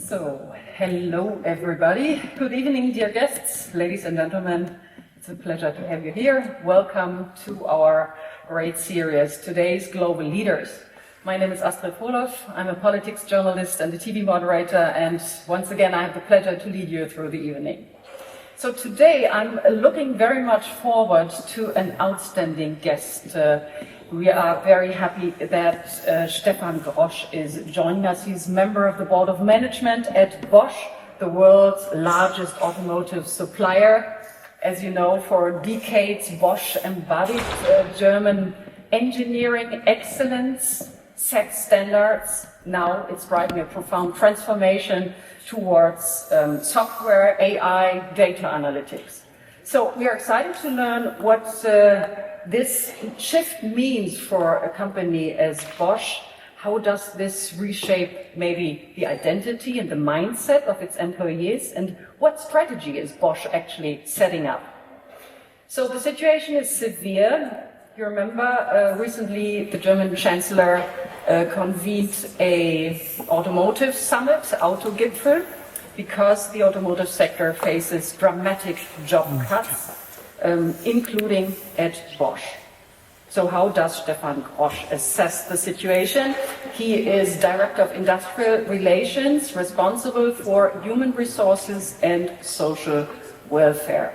So, hello everybody. Good evening, dear guests, ladies and gentlemen. It's a pleasure to have you here. Welcome to our great series, Today's Global Leaders. My name is Astrid Frohloff. I'm a politics journalist and a TV moderator, and once again I have the pleasure to lead you through the evening. So today I'm looking very much forward to an outstanding guest. We are very happy that Stefan Grosch is joining us. He's member of the board of management at Bosch, the world's largest automotive supplier. As you know, for decades Bosch embodied German engineering excellence, set standards. Now it's driving a profound transformation towards software, AI, data analytics. So we are excited to learn what this shift means for a company as Bosch. How does this reshape maybe the identity and the mindset of its employees, and what strategy is Bosch actually setting up? So the situation is severe. You remember recently the German Chancellor convened an automotive summit, Autogipfel, because the automotive sector faces dramatic job cuts, including at Bosch. So how does Stefan Grosch assess the situation? He is Director of Industrial Relations, responsible for human resources and social welfare.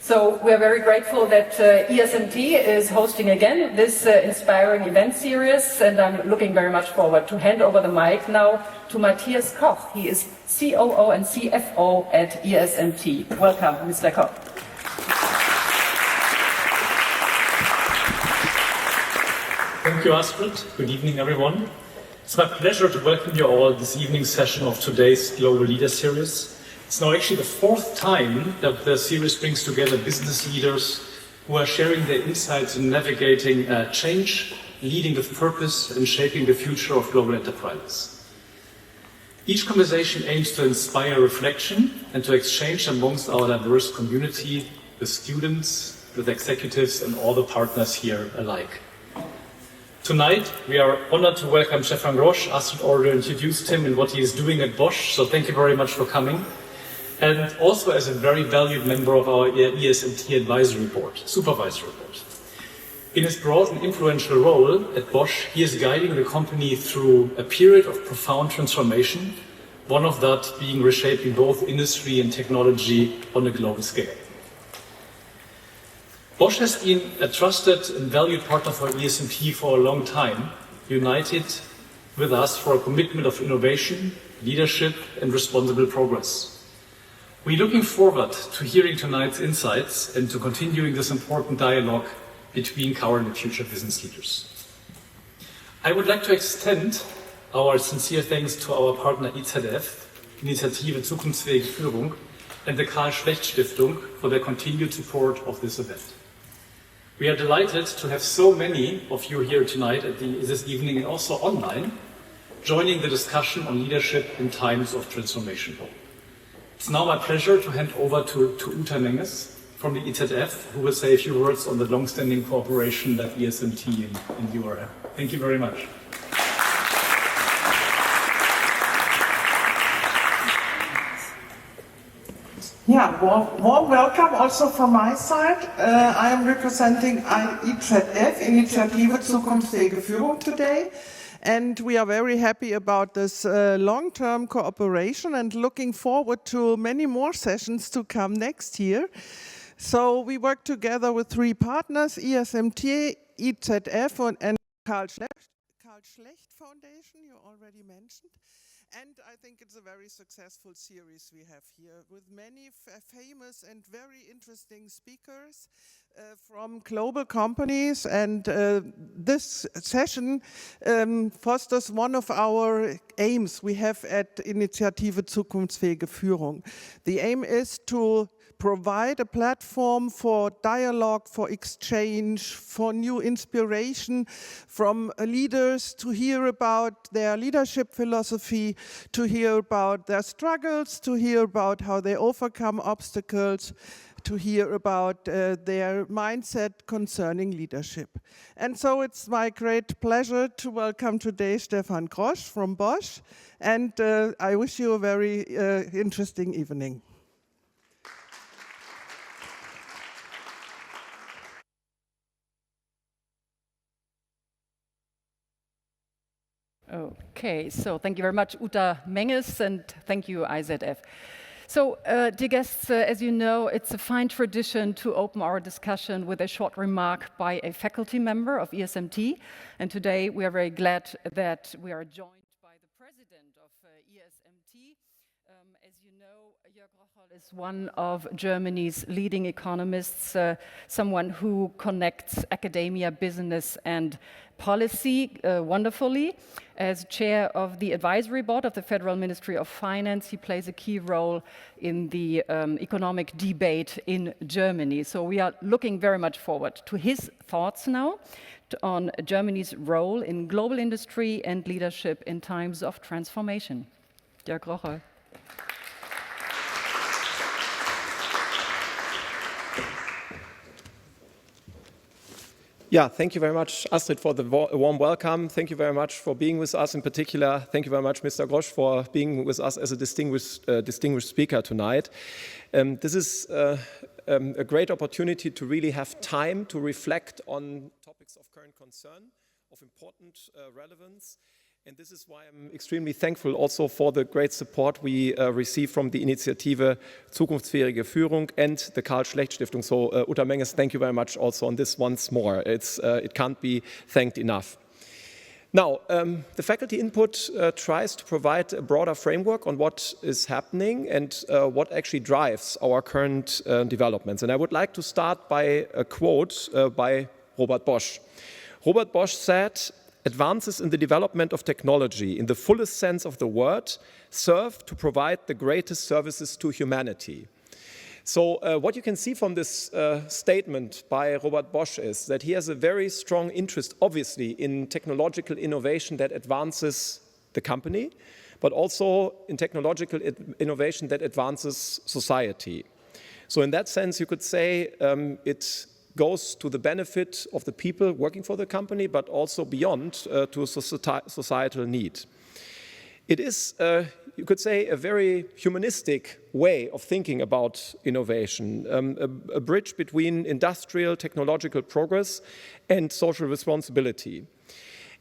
So we're very grateful that ESMT is hosting again this inspiring event series, and I'm looking very much forward to hand over the mic now to Matthias Koch. He is COO and CFO at ESMT. Welcome, Mr. Koch. Thank you, Astrid. Good evening, everyone. It's my pleasure to welcome you all this evening's session of today's Global Leader Series. It's now actually the fourth time that the series brings together business leaders who are sharing their insights in navigating change, leading with purpose, and shaping the future of global enterprises. Each conversation aims to inspire reflection and to exchange amongst our diverse community, with students, with executives, and all the partners here alike. Tonight, we are honored to welcome Stefan Grosch. Astrid already introduced him and what he is doing at Bosch, so thank you very much for coming. And also as a very valued member of our ESMT Supervisory Board. In his broad and influential role at Bosch, he is guiding the company through a period of profound transformation, one of that being reshaping both industry and technology on a global scale. Bosch has been a trusted and valued partner for ESMT for a long time, united with us for a commitment of innovation, leadership, and responsible progress. We're looking forward to hearing tonight's insights and to continuing this important dialogue between current and future business leaders. I would like to extend our sincere thanks to our partner IZF, Initiative Zukunftswege Führung, and the Karl Schlecht Stiftung for their continued support of this event. We are delighted to have so many of you here tonight this evening and also online, joining the discussion on leadership in times of transformation. It's now my pleasure to hand over to Uta Menges from the IZF, who will say a few words on the long-standing cooperation that ESMT and you are having. Thank you very much. Yeah, warm welcome also from my side. I am representing IZF, Initiative Zukunftswege Führung today. And we are very happy about this long-term cooperation and looking forward to many more sessions to come next year. So we work together with three partners, ESMT, IZF and Karl Schlecht Foundation, you already mentioned. And I think it's a very successful series we have here with many famous and very interesting speakers from global companies. And this session fosters one of our aims we have at Initiative Zukunftswege Führung. The aim is to provide a platform for dialogue, for exchange, for new inspiration from leaders, to hear about their leadership philosophy, to hear about their struggles, to hear about how they overcome obstacles, to hear about their mindset concerning leadership. And so it's my great pleasure to welcome today Stefan Grosch from Bosch, and I wish you a very interesting evening. Okay, so thank you very much, Uta Menges, and thank you, IZF. So, dear guests, as you know, it's a fine tradition to open our discussion with a short remark by a faculty member of ESMT. And today we are very glad that we are joined by the president of ESMT. As you know, Jörg Rocholl is one of Germany's leading economists, someone who connects academia, business, and policy wonderfully. As chair of the advisory board of the Federal Ministry of Finance, he plays a key role in the economic debate in Germany. So we are looking very much forward to his thoughts now on Germany's role in global industry and leadership in times of transformation. Jörg Rocholl. Yeah, thank you very much, Astrid, for the warm welcome. Thank you very much for being with us in particular. Thank you very much, Mr. Grosch, for being with us as a distinguished speaker tonight. This is a great opportunity to really have time to reflect on topics of current concern, of important relevance. And this is why I'm extremely thankful also for the great support we receive from the Initiative Zukunftsfähige Führung and the Karl Schlecht Stiftung. So Uta Menges, thank you very much also on this once more. It can't be thanked enough. Now, the faculty input tries to provide a broader framework on what is happening and what actually drives our current developments. And I would like to start by a quote by Robert Bosch. Robert Bosch said, "Advances in the development of technology, in the fullest sense of the word, serve to provide the greatest services to humanity." So what you can see from this statement by Robert Bosch is that he has a very strong interest, obviously, in technological innovation that advances the company, but also in technological innovation that advances society. So in that sense, you could say it goes to the benefit of the people working for the company, but also beyond to societal need. It is, you could say, a very humanistic way of thinking about innovation, a bridge between industrial, technological progress and social responsibility.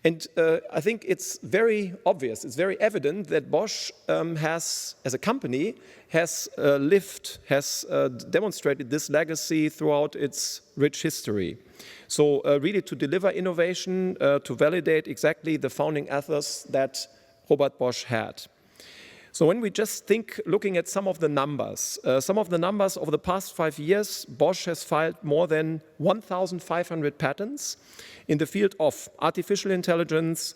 And I think it's very obvious, it's very evident that Bosch has, as a company, has demonstrated this legacy throughout its rich history. So really to deliver innovation, to validate exactly the founding ethos that Robert Bosch had. So when we just think, looking at some of the numbers over the past 5 years, Bosch has filed more than 1,500 patents in the field of artificial intelligence,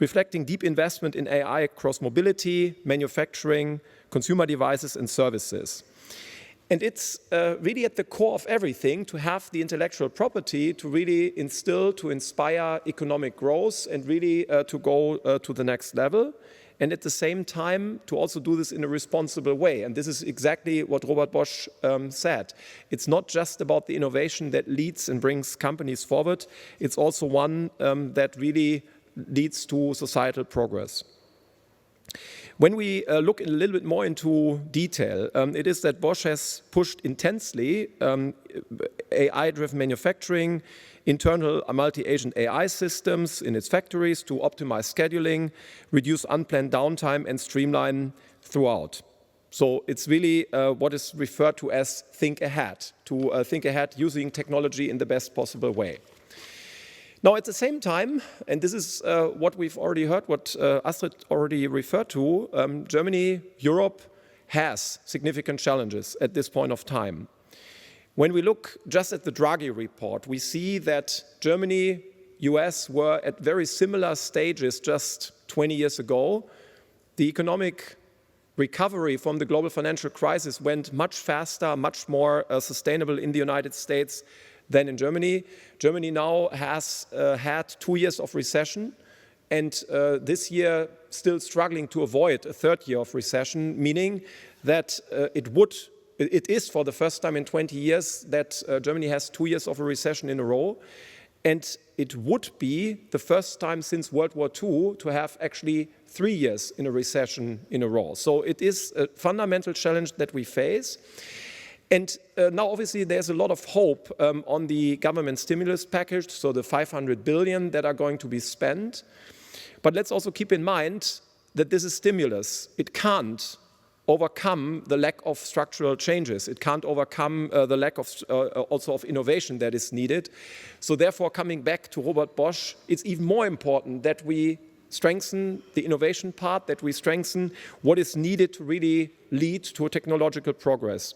reflecting deep investment in AI across mobility, manufacturing, consumer devices and services. And it's really at the core of everything to have the intellectual property to really instill, to inspire economic growth and really to go to the next level. And at the same time, to also do this in a responsible way. And this is exactly what Robert Bosch said. It's not just about the innovation that leads and brings companies forward. It's also one that really leads to societal progress. When we look a little bit more into detail, it is that Bosch has pushed intensely AI-driven manufacturing, internal multi-agent AI systems in its factories to optimize scheduling, reduce unplanned downtime and streamline throughout. So it's really what is referred to as think ahead, to think ahead using technology in the best possible way. Now, at the same time, and this is what we've already heard, what Astrid already referred to, Germany, Europe has significant challenges at this point of time. When we look just at the Draghi report, we see that Germany, US were at very similar stages just 20 years ago. The economic recovery from the global financial crisis went much faster, much more sustainable in the United States than in Germany. Germany now has had 2 years of recession and this year still struggling to avoid a third year of recession, meaning that it would it is for the first time in 20 years that Germany has 2 years of a recession in a row. And it would be the first time since World War II to have actually 3 years in a recession in a row. So it is a fundamental challenge that we face. And now obviously there's a lot of hope on the government stimulus package, so the 500 billion that are going to be spent. But let's also keep in mind that this is stimulus. It can't overcome the lack of structural changes. It can't overcome the lack of also of innovation that is needed. So therefore, coming back to Robert Bosch, it's even more important that we strengthen the innovation part, that we strengthen what is needed to really lead to a technological progress.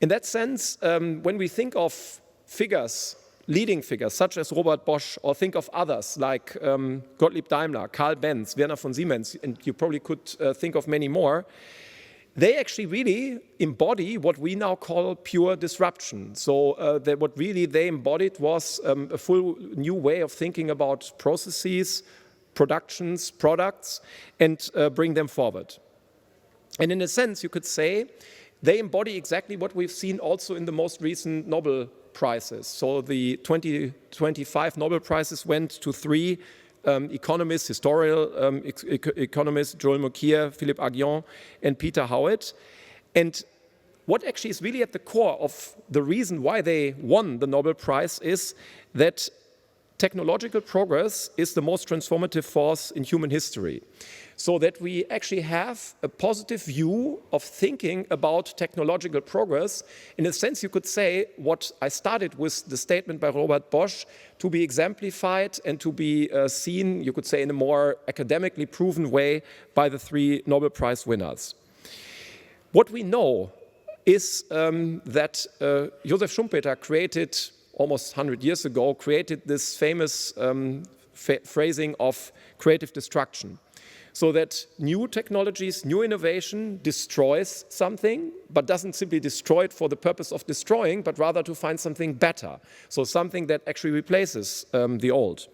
In that sense, when we think of figures, leading figures such as Robert Bosch, or think of others like Gottlieb Daimler, Karl Benz, Werner von Siemens, and you probably could think of many more, they actually really embody what we now call pure disruption. So what really they embodied was a full new way of thinking about processes, productions, products, and bring them forward. And in a sense, you could say they embody exactly what we've seen also in the most recent Nobel Prizes. So the 2025 Nobel Prizes went to 3 economists, historical economists, Joel Mokyr, Philippe Aghion, and Peter Howitt. And what actually is really at the core of the reason why they won the Nobel Prize is that technological progress is the most transformative force in human history. So that we actually have a positive view of thinking about technological progress. In a sense, you could say what I started with the statement by Robert Bosch to be exemplified and to be seen, you could say, in a more academically proven way by the 3 Nobel Prize winners. What we know is that Josef Schumpeter created, almost 100 years ago, created this famous phrasing of creative destruction. So that new technologies, new innovation destroys something, but doesn't simply destroy it for the purpose of destroying, but rather to find something better. So something that actually replaces the old.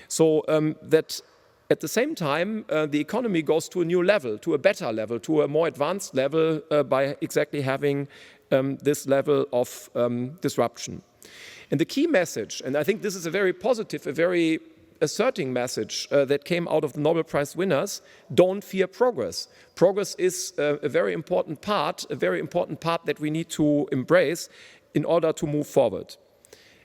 So that at the same time, the economy goes to a new level, to a better level, to a more advanced level by exactly having this level of disruption. And the key message, and I think this is a very positive, a very asserting message that came out of the Nobel Prize winners, don't fear progress. Progress is a very important part that we need to embrace in order to move forward.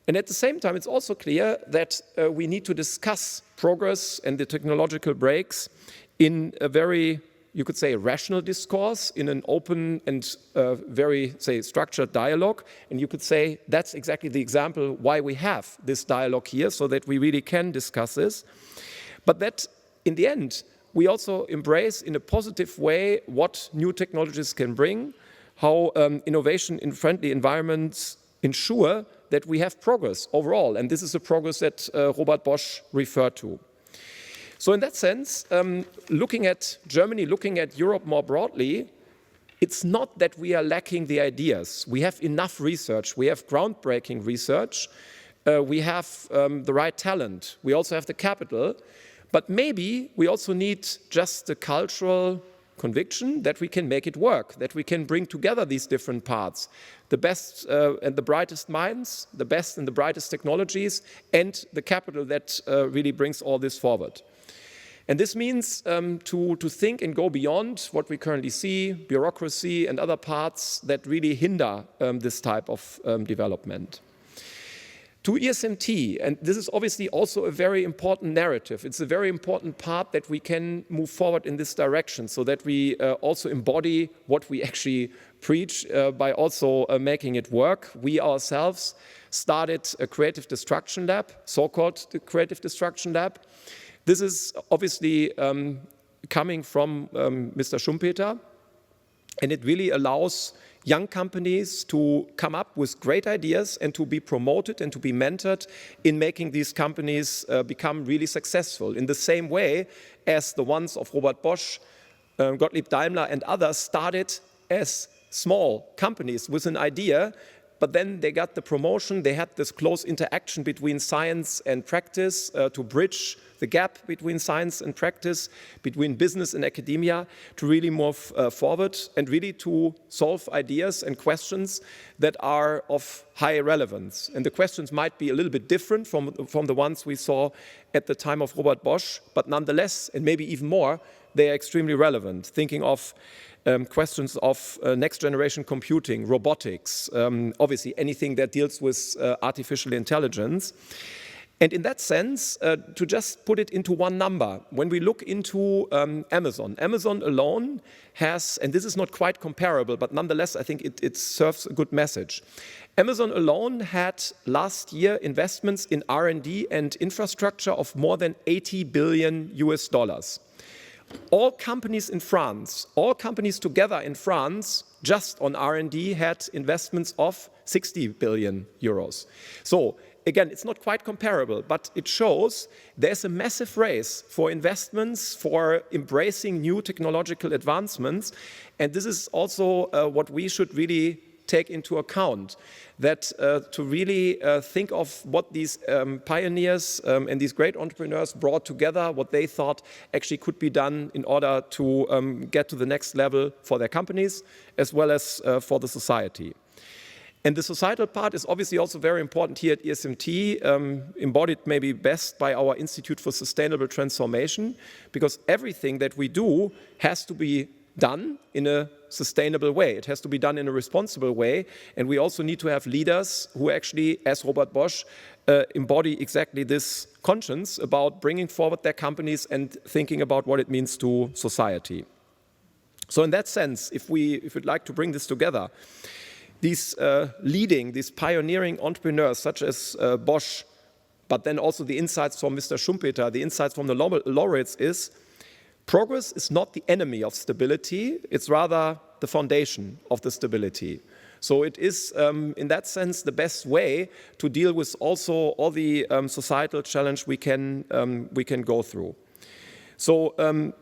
And at the same time, it's also clear that we need to discuss progress and the technological breaks in a very, you could say, rational discourse, in an open and very, say, structured dialogue. And you could say that's exactly the example why we have this dialogue here, so that we really can discuss this. But that, in the end, we also embrace in a positive way what new technologies can bring, how innovation in friendly environments ensure that we have progress overall. And this is a progress that Robert Bosch referred to. So in that sense, looking at Germany, looking at Europe more broadly, it's not that we are lacking the ideas. We have enough research. We have groundbreaking research. We have the right talent. We also have the capital. But maybe we also need just the cultural conviction that we can make it work, that we can bring together these different parts, the best and the brightest minds, the best and the brightest technologies, and the capital that really brings all this forward. And this means to think and go beyond what we currently see, bureaucracy and other parts that really hinder this type of development. To ESMT, and this is obviously also a very important narrative. It's a very important part that we can move forward in this direction, so that we also embody what we actually preach by also making it work. We ourselves started a creative destruction lab, so-called the creative destruction lab. This is obviously coming from Mr. Schumpeter, and it really allows young companies to come up with great ideas and to be promoted and to be mentored in making these companies become really successful in the same way as the ones of Robert Bosch, Gottlieb Daimler and others started as small companies with an idea but then they got the promotion. They had this close interaction between science and practice to bridge the gap between science and practice, between business and academia, to really move forward and really to solve ideas and questions that are of high relevance. And the questions might be a little bit different from the ones we saw at the time of Robert Bosch, but nonetheless, and maybe even more, they are extremely relevant. Thinking of questions of next generation computing, robotics, obviously anything that deals with artificial intelligence. And in that sense, to just put it into one number, when we look into Amazon alone has, and this is not quite comparable, but nonetheless, I think it serves a good message. Amazon alone had last year investments in R&D and infrastructure of more than 80 billion US dollars. All companies in France, all companies together in France, just on R&D had investments of 60 billion euros. So again, it's not quite comparable, but it shows there's a massive race for investments, for embracing new technological advancements. And this is also what we should really take into account, that to really think of what these pioneers and these great entrepreneurs brought together, what they thought actually could be done in order to get to the next level for their companies, as well as for the society. And the societal part is obviously also very important here at ESMT, embodied maybe best by our Institute for Sustainable Transformation, because everything that we do has to be done in a sustainable way. It has to be done in a responsible way. And we also need to have leaders who actually, as Robert Bosch, embody exactly this conscience about bringing forward their companies and thinking about what it means to society. So in that sense, if we'd like to bring this together, these these pioneering entrepreneurs such as Bosch, but then also the insights from Mr. Schumpeter, the insights from the laureates is, progress is not the enemy of stability, it's rather the foundation of the stability. So it is, in that sense, the best way to deal with also all the societal challenge we can go through. So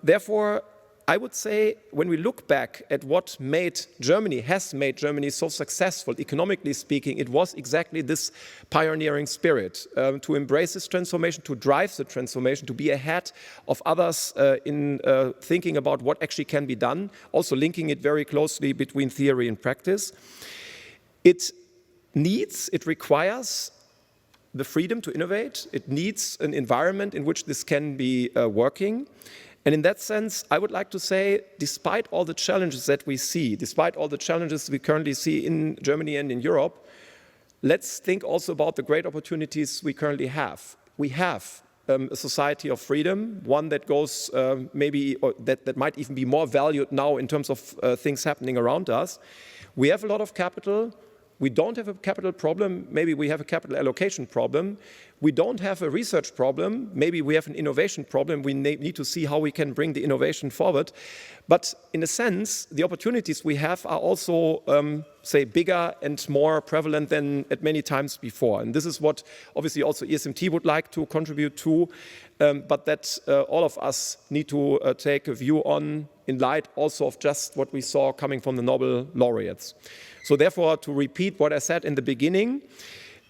therefore, I would say when we look back at what has made Germany so successful, economically speaking, it was exactly this pioneering spirit to embrace this transformation, to drive the transformation, to be ahead of others in thinking about what actually can be done, also linking it very closely between theory and practice. It requires the freedom to innovate. It needs an environment in which this can be working. And in that sense, I would like to say, despite all the challenges that we see, despite all the challenges we currently see in Germany and in Europe, let's think also about the great opportunities we currently have. We have a society of freedom, one that goes that might even be more valued now in terms of things happening around us. We have a lot of capital. We don't have a capital problem. Maybe we have a capital allocation problem. We don't have a research problem. Maybe we have an innovation problem. We need to see how we can bring the innovation forward. But in a sense, the opportunities we have are also, bigger and more prevalent than at many times before. And this is what obviously also ESMT would like to contribute to, but that all of us need to take a view on in light also of just what we saw coming from the Nobel laureates. So therefore, to repeat what I said in the beginning,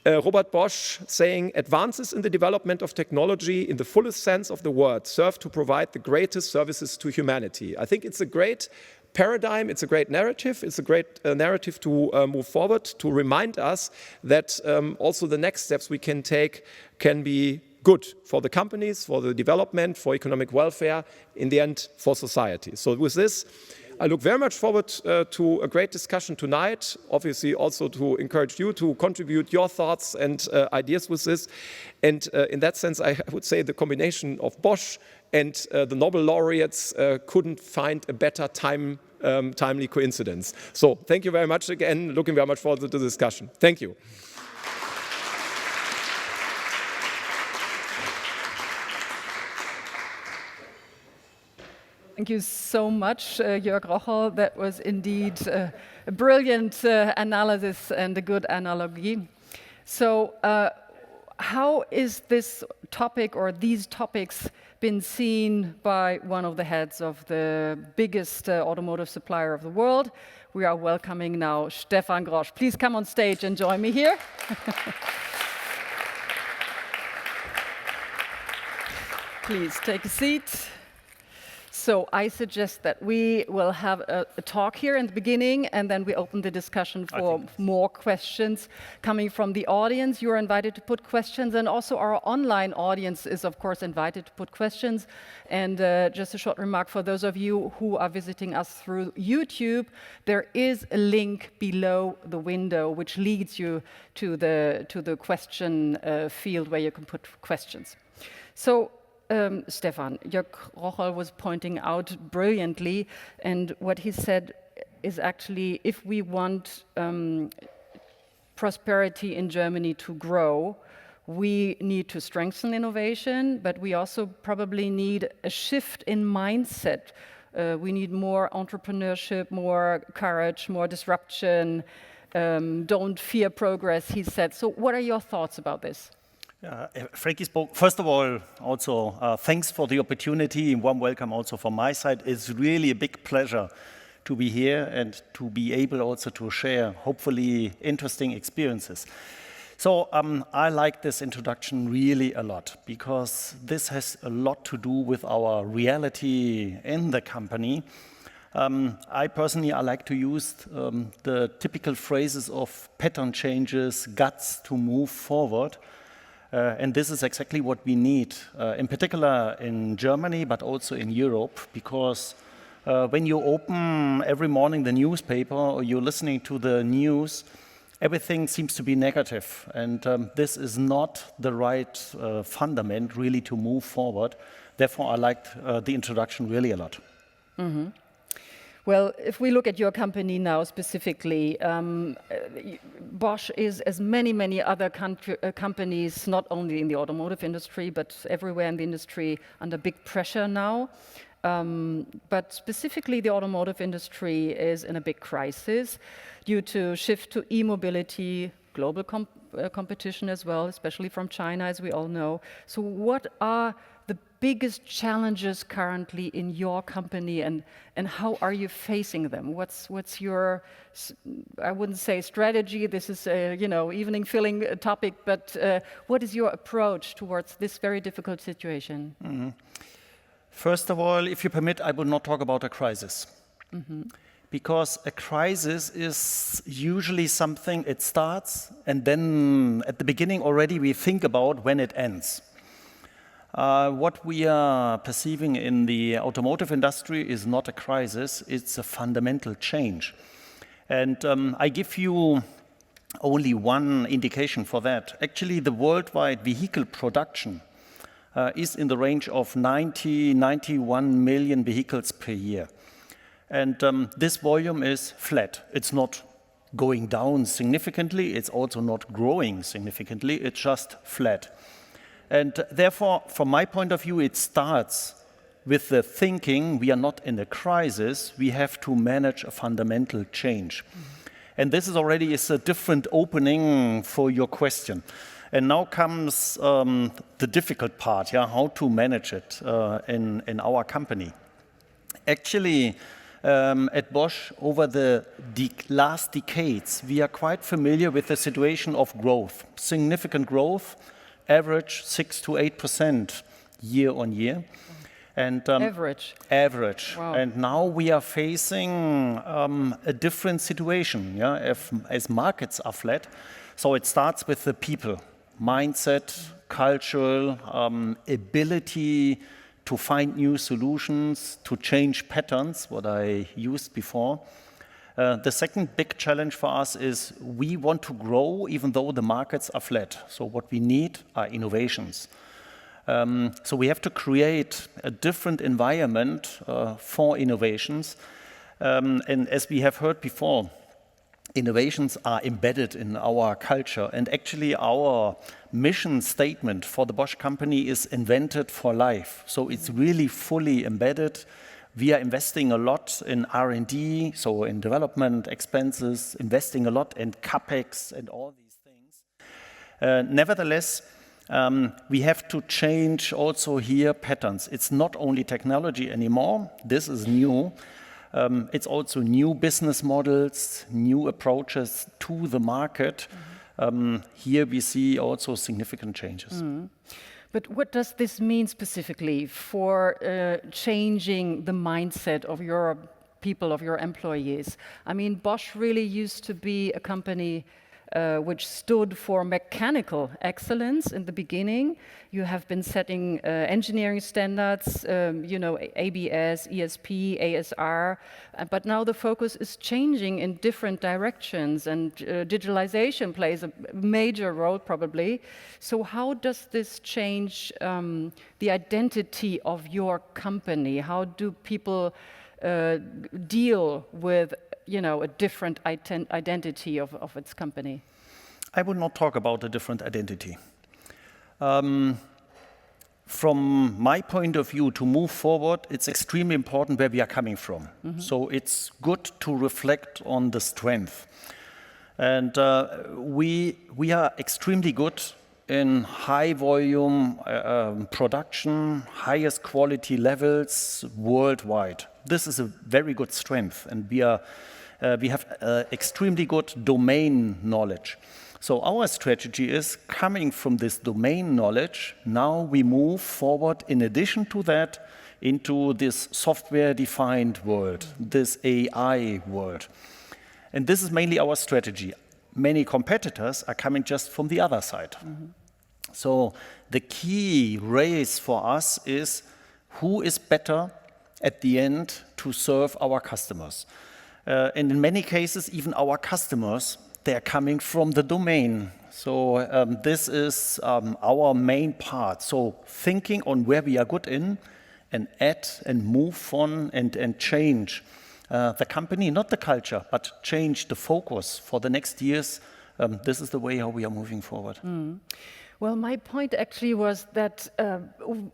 Robert Bosch saying, advances in the development of technology in the fullest sense of the word serve to provide the greatest services to humanity. I think it's a great paradigm, it's a great narrative, it's a great narrative to move forward, to remind us that also the next steps we can take can be good for the companies, for the development, for economic welfare, in the end, for society. So with this, I look very much forward to a great discussion tonight, obviously also to encourage you to contribute your thoughts and ideas with this. And in that sense, I would say the combination of Bosch and the Nobel laureates couldn't find a better timely coincidence. So thank you very much again, looking very much forward to the discussion. Thank you. Thank you so much, Jörg Rochel. That was indeed a brilliant analysis and a good analogy. So how is this topic or these topics been seen by one of the heads of the biggest automotive supplier of the world? We are welcoming now Stefan Grosch. Please come on stage and join me here. Please take a seat. So I suggest that we will have a talk here in the beginning, and then we open the discussion for more questions coming from the audience. You're invited to put questions, and also our online audience is, of course, invited to put questions. And just a short remark for those of you who are visiting us through YouTube, there is a link below the window which leads you to the question field where you can put questions. So, Stefan, Jörg Rocholl was pointing out brilliantly, and what he said is actually, if we want prosperity in Germany to grow, we need to strengthen innovation, but we also probably need a shift in mindset. We need more entrepreneurship, more courage, more disruption. Don't fear progress, he said. So what are your thoughts about this? Frankie spoke. First of all, also thanks for the opportunity. Warm welcome also from my side. It's really a big pleasure to be here and to be able also to share, hopefully, interesting experiences. So I like this introduction really a lot because this has a lot to do with our reality in the company. I personally, I like to use the typical phrases of pattern changes, guts to move forward. And this is exactly what we need, in particular in Germany, but also in Europe, because when you open every morning the newspaper or you're listening to the news, everything seems to be negative. And this is not the right fundament really to move forward. Therefore, I liked the introduction really a lot. Mm-hmm. Well, if we look at your company now specifically, Bosch is, as many other companies, not only in the automotive industry, but everywhere in the industry, under big pressure now. But specifically, the automotive industry is in a big crisis due to shift to e-mobility, global competition as well, especially from China, as we all know. So what are the biggest challenges currently in your company, and how are you facing them? What's your, I wouldn't say strategy, this is a evening filling topic, but what is your approach towards this very difficult situation? Mm-hmm. First of all, if you permit, I will not talk about a crisis. Mm-hmm. Because a crisis is usually something, it starts, and then at the beginning already we think about when it ends. What we are perceiving in the automotive industry is not a crisis, it's a fundamental change. And I give you only one indication for that. Actually, the worldwide vehicle production is in the range of 91 million vehicles per year. And this volume is flat. It's not going down significantly, it's also not growing significantly, it's just flat. And therefore, from my point of view, it starts with the thinking we are not in a crisis, we have to manage a fundamental change. Mm-hmm. And this is already a different opening for your question. And now comes the difficult part, how to manage it in our company. Actually, at Bosch, over the last decades, we are quite familiar with the situation of growth, significant growth, average 6 to 8% year on year. And average. Wow. And now we are facing a different situation, as markets are flat. So it starts with the people, mindset, cultural ability to find new solutions, to change patterns, what I used before. The second big challenge for us is we want to grow even though the markets are flat. So what we need are innovations. So we have to create a different environment for innovations. And as we have heard before, innovations are embedded in our culture. And actually our mission statement for the Bosch company is invented for life. So it's really fully embedded. We are investing a lot in R&D, so in development expenses, investing a lot in CapEx and all these things. Nevertheless, we have to change also here patterns. It's not only technology anymore, this is new. It's also new business models, new approaches to the market. Here we see also significant changes. But what does this mean specifically for changing the mindset of your people, of your employees? I mean, Bosch really used to be a company which stood for mechanical excellence in the beginning. You have been setting engineering standards, ABS, ESP, ASR, but now the focus is changing in different directions, and digitalization plays a major role probably. So how does this change the identity of your company? How do people deal with a different identity of its company? I would not talk about a different identity. From my point of view, to move forward, it's extremely important where we are coming from. So it's good to reflect on the strength. And we are extremely good in high volume production, highest quality levels worldwide. This is a very good strength, and we have extremely good domain knowledge. So our strategy is coming from this domain knowledge. Now we move forward, in addition to that, into this software-defined world, this AI world. And this is mainly our strategy. Many competitors are coming just from the other side. So the key race for us is who is better at the end to serve our customers. And in many cases, even our customers, they are coming from the domain. So this is our main part. So thinking on where we are good in, and add and move on and change the company, not the culture, but change the focus for the next years. This is the way how we are moving forward. Well, my point actually was that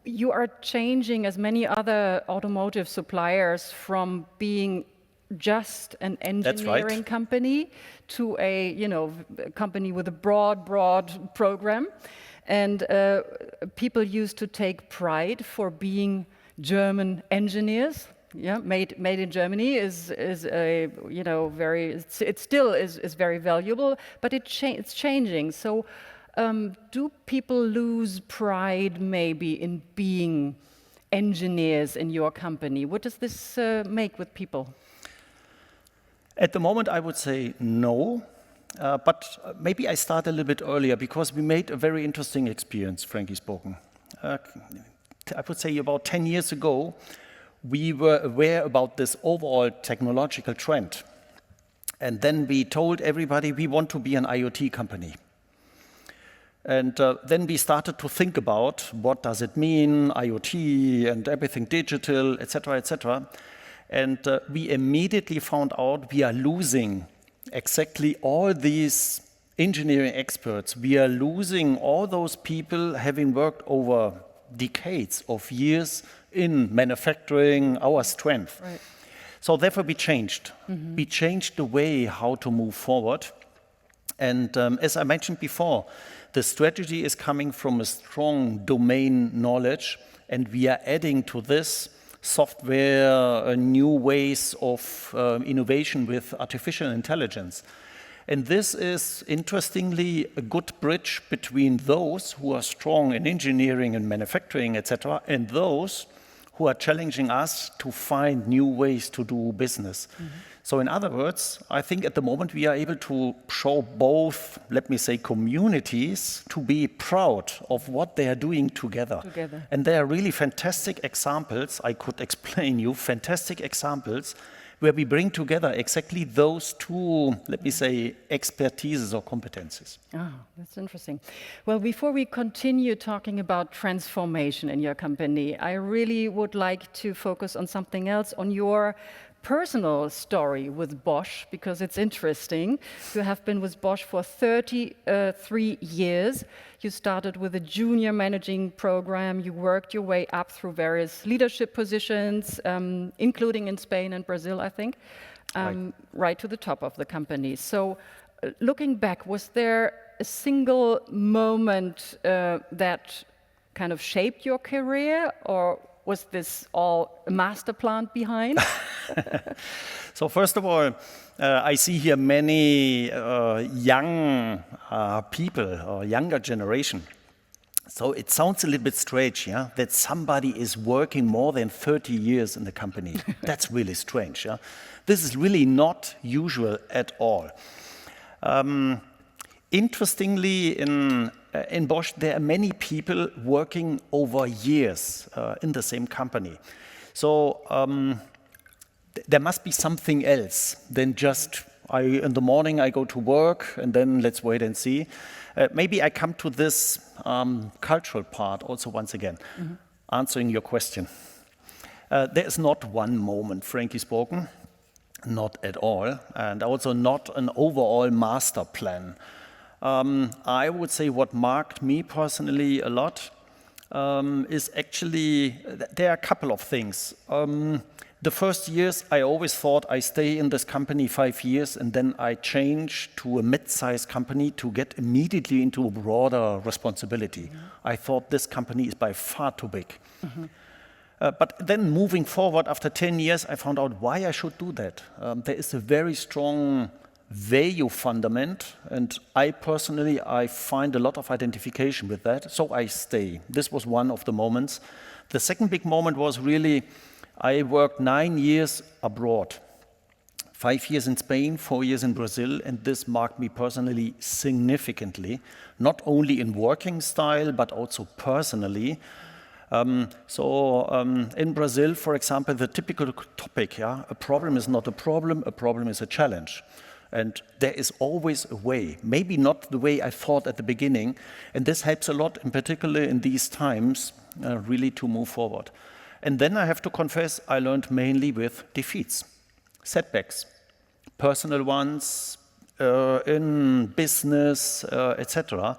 you are changing, as many other automotive suppliers, from being just an engineering company to a company with a broad program. And people used to take pride for being German engineers. Yeah, made in Germany is a very, it still is very valuable, but it's changing. So do people lose pride maybe in being engineers in your company? What does this make with people? At the moment, I would say no, but maybe I start a little bit earlier, because we made a very interesting experience, frankly spoken. I would say about 10 years ago, we were aware about this overall technological trend. And then we told everybody we want to be an IoT company. And then we started to think about what does it mean, IoT and everything digital, etc., etc. And we immediately found out we are losing exactly all these engineering experts. We are losing all those people having worked over decades of years in manufacturing, our strength. Right. So therefore we changed. We changed the way how to move forward. And as I mentioned before, the strategy is coming from a strong domain knowledge, and we are adding to this software, new ways of innovation with artificial intelligence. And this is, interestingly, a good bridge between those who are strong in engineering and manufacturing, etc., and those who are challenging us to find new ways to do business. So in other words, I think at the moment we are able to show both, let me say, communities to be proud of what they are doing together. And there are really fantastic examples, I could explain you, fantastic examples where we bring together exactly those two, let me say, expertises or competences. Oh, that's interesting. Well, before we continue talking about transformation in your company, I really would like to focus on something else, on your personal story with Bosch, because it's interesting. You have been with Bosch for 33 years. You started with a junior managing program. You worked your way up through various leadership positions, including in Spain and Brazil, I think, right to the top of the company. So looking back, was there a single moment that kind of shaped your career, or was this all a master plan behind? So first of all, I see here many young people or younger generation. So it sounds a little bit strange, yeah, that somebody is working more than 30 years in the company. That's really strange. Yeah? This is really not usual at all. Interestingly, in Bosch, there are many people working over years in the same company. So there must be something else than just in the morning I go to work and then let's wait and see. Maybe I come to this cultural part also once again, answering your question. There is not one moment, frankly spoken, not at all, and also not an overall master plan. I would say what marked me personally a lot is actually, there are a couple of things. The first years, I always thought I stay in this company 5 years and then I change to a mid-sized company to get immediately into a broader responsibility. I thought this company is by far too big. But then moving forward, after 10 years, I found out why I should do that. There is a very strong value fundament, and I personally find a lot of identification with that, so I stay. This was one of the moments. The second big moment was really, I worked 9 years abroad, 5 years in Spain, 4 years in Brazil, and this marked me personally significantly, not only in working style, but also personally. In Brazil, for example, the typical topic, yeah, a problem is not a problem is a challenge. And there is always a way, maybe not the way I thought at the beginning, and this helps a lot, in particular in these times, really to move forward. And then I have to confess, I learned mainly with defeats, setbacks, personal ones, in business, etc.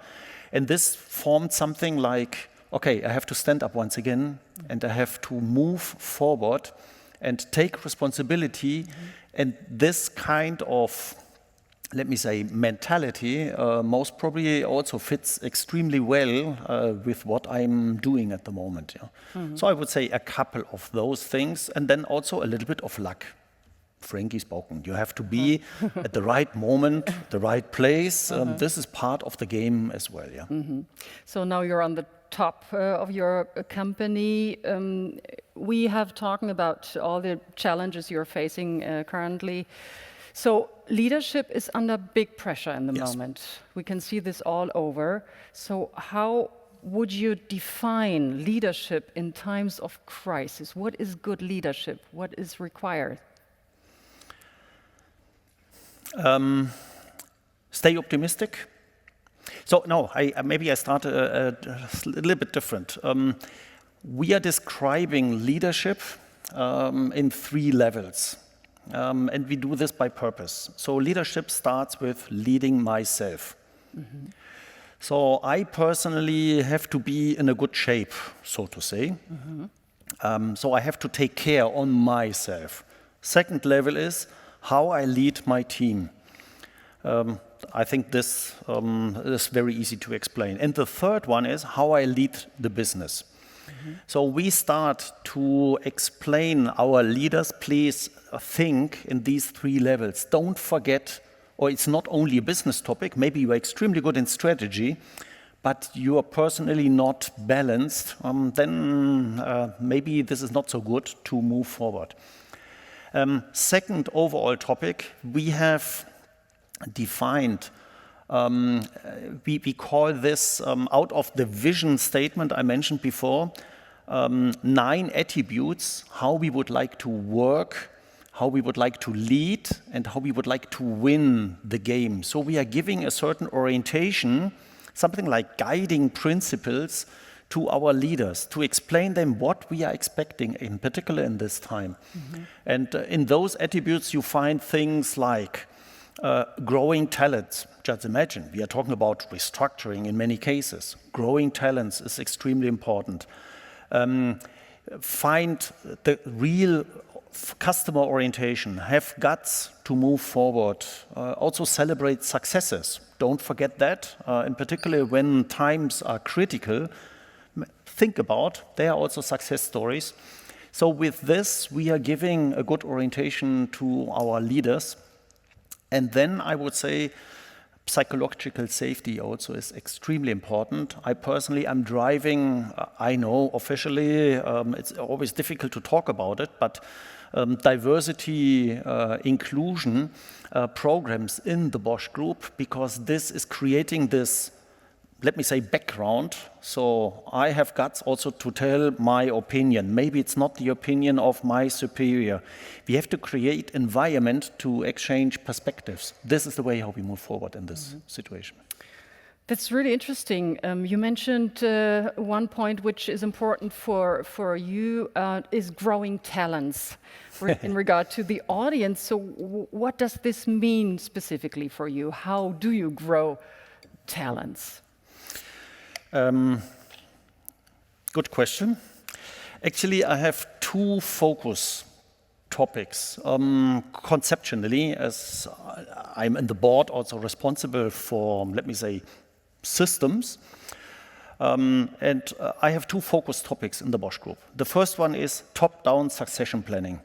And this formed something like, okay, I have to stand up once again, and I have to move forward and take responsibility. And this kind of, let me say, mentality most probably also fits extremely well with what I'm doing at the moment. Yeah? So I would say a couple of those things, and then also a little bit of luck. Frankly spoken, you have to be at the right moment, the right place. This is part of the game as well. Yeah. So now you're on the top of your company. We have talking about all the challenges you're facing currently. So leadership is under big pressure in the moment. We can see this all over. So how would you define leadership in times of crisis? What is good leadership? What is required? Stay optimistic. So no, maybe I start a little bit different. We are describing leadership in 3 levels. And we do this by purpose. So leadership starts with leading myself. So I personally have to be in a good shape, so to say. So I have to take care on myself. Second level is how I lead my team. I think this is very easy to explain. And the third one is how I lead the business. So we start to explain our leaders, please think in these 3 levels. Don't forget, or it's not only a business topic, maybe you are extremely good in strategy, but you are personally not balanced, then maybe this is not so good to move forward. Second overall topic, we have defined, we call this out of the vision statement I mentioned before, 9 attributes, how we would like to work, how we would like to lead, and how we would like to win the game. So we are giving a certain orientation, something like guiding principles to our leaders, to explain them what we are expecting, in particular in this time. And in those attributes you find things like growing talents. Just imagine, we are talking about restructuring in many cases. Growing talents is extremely important. Find the real customer orientation, have guts to move forward, also celebrate successes. Don't forget that, in particular when times are critical, think about, they are also success stories. So with this, we are giving a good orientation to our leaders. And then I would say psychological safety also is extremely important. I personally am driving, I know officially, it's always difficult to talk about it, but diversity, inclusion programs in the Bosch Group, because this is creating this, let me say, background. So I have guts also to tell my opinion. Maybe it's not the opinion of my superior. We have to create environment to exchange perspectives. This is the way how we move forward in this situation. That's really interesting. You mentioned one point which is important for you is growing talents in regard to the audience. So what does this mean specifically for you? How do you grow talents? Good question. Actually, I have two focus topics. Conceptually, as I'm in the board, also responsible for, let me say, systems. And I have two focus topics in the Bosch Group. The first one is top-down succession planning.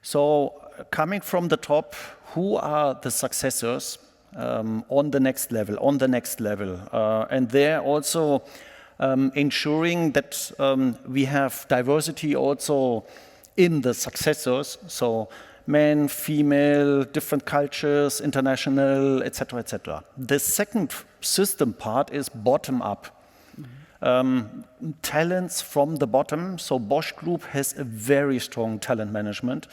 So coming from the top, who are the successors on the next level, and there also ensuring that we have diversity also in the successors, so men, female, different cultures, international, etc., etc. The second system part is bottom up. Talents from the bottom, so Bosch Group has a very strong talent management.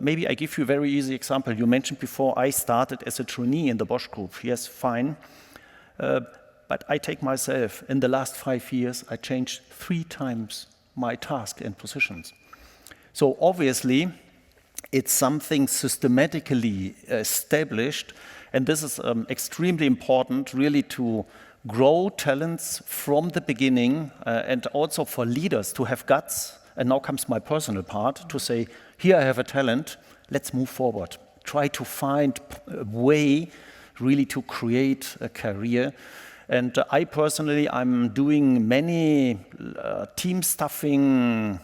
Maybe I give you a very easy example. You mentioned before I started as a trainee in the Bosch Group. Yes, fine. But I take myself, in the last 5 years, I changed 3 times my task and positions. So obviously, it's something systematically established, and this is extremely important, really, to grow talents from the beginning, and also for leaders to have guts. And now comes my personal part, to say, here I have a talent, let's move forward. Try to find a way really to create a career. And I personally, I'm doing many team staffing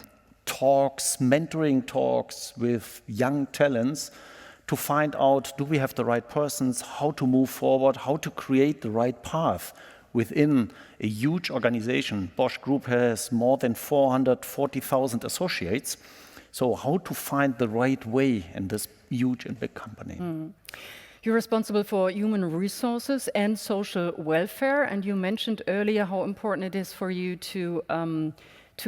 talks, mentoring talks with young talents to find out, do we have the right persons, how to move forward, how to create the right path within a huge organization. Bosch Group has more than 440,000 associates. So how to find the right way in this huge and big company. You're responsible for human resources and social welfare, and you mentioned earlier how important it is for you to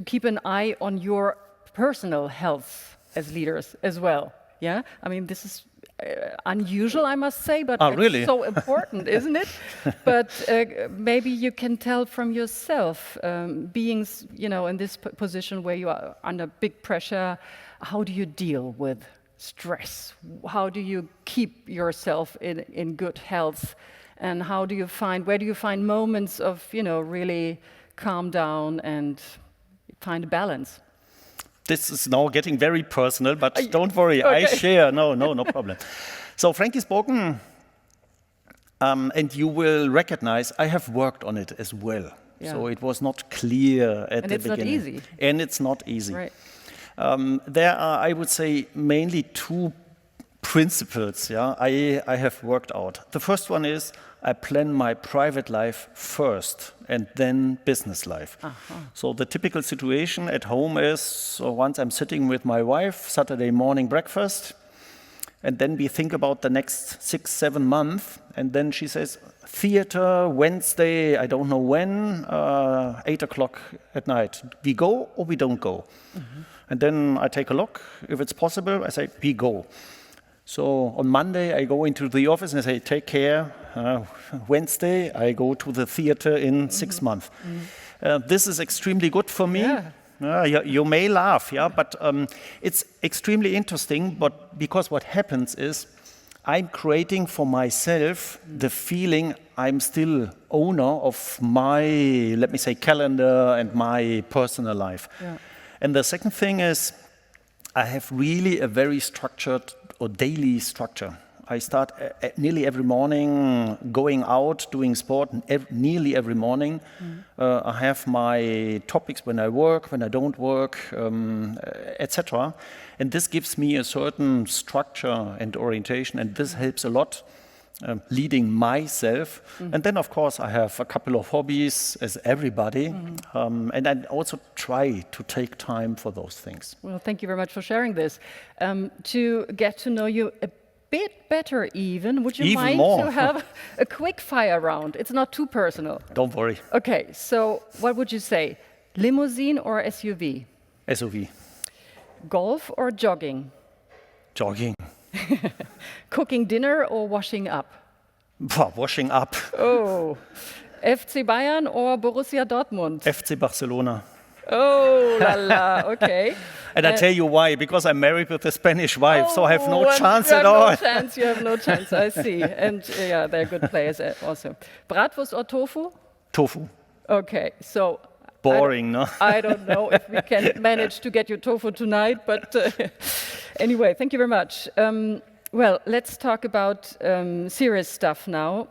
keep an eye on your personal health as leaders as well. Yeah, I mean, this is unusual, I must say, but it's really? so important, isn't it? But maybe you can tell from yourself, being, in this position where you are under big pressure, how do you deal with stress? How do you keep yourself in good health? And where do you find moments of, really calm down and find a balance? This is now getting very personal, but don't worry, okay. I share, no problem. So frankly spoken, and you will recognize, I have worked on it as well. Yeah. So it was not clear at the beginning. And it's not easy. And it's not easy. Right. There are, I would say, mainly 2 principles I have worked out. The first one is I plan my private life first and then business life. So the typical situation at home is, once I'm sitting with my wife, Saturday morning breakfast, and then we think about the next 6-7 months, and then she says, theater, Wednesday, I don't know when, 8 o'clock at night. We go or we don't go? And then I take a look. If it's possible, I say, we go. So on Monday, I go into the office and I say, take care. Wednesday, I go to the theater in 6 months. This is extremely good for me. Yeah. You may laugh, but it's extremely interesting. But because what happens is, I'm creating for myself the feeling I'm still owner of my, let me say, calendar and my personal life. Yeah. And the second thing is, I have really a very structured or daily structure. I start nearly every morning going out, doing sport, nearly every morning. I have my topics when I work, when I don't work, etc. And this gives me a certain structure and orientation, and this helps a lot leading myself. And then, of course, I have a couple of hobbies, as everybody, and I also try to take time for those things. Well, thank you very much for sharing this. To get to know you a bit better even, would you Even mind more. to have a quick fire round? It's not too personal. Don't worry. Okay, so what would you say? Limousine or SUV? SUV. Golf or jogging? Jogging. Cooking dinner or washing up? Washing up. Oh, FC Bayern or Borussia Dortmund? FC Barcelona. Oh, la la, okay. And I tell you why, because I'm married with a Spanish wife, so I have no and chance you at have all. No chance, you have no chance, I see. And yeah, they're good players also. Bratwurst or tofu? Tofu. Okay, so Boring, no? I don't know if we can manage to get you tofu tonight, but anyway, thank you very much. Well, let's talk about serious stuff now.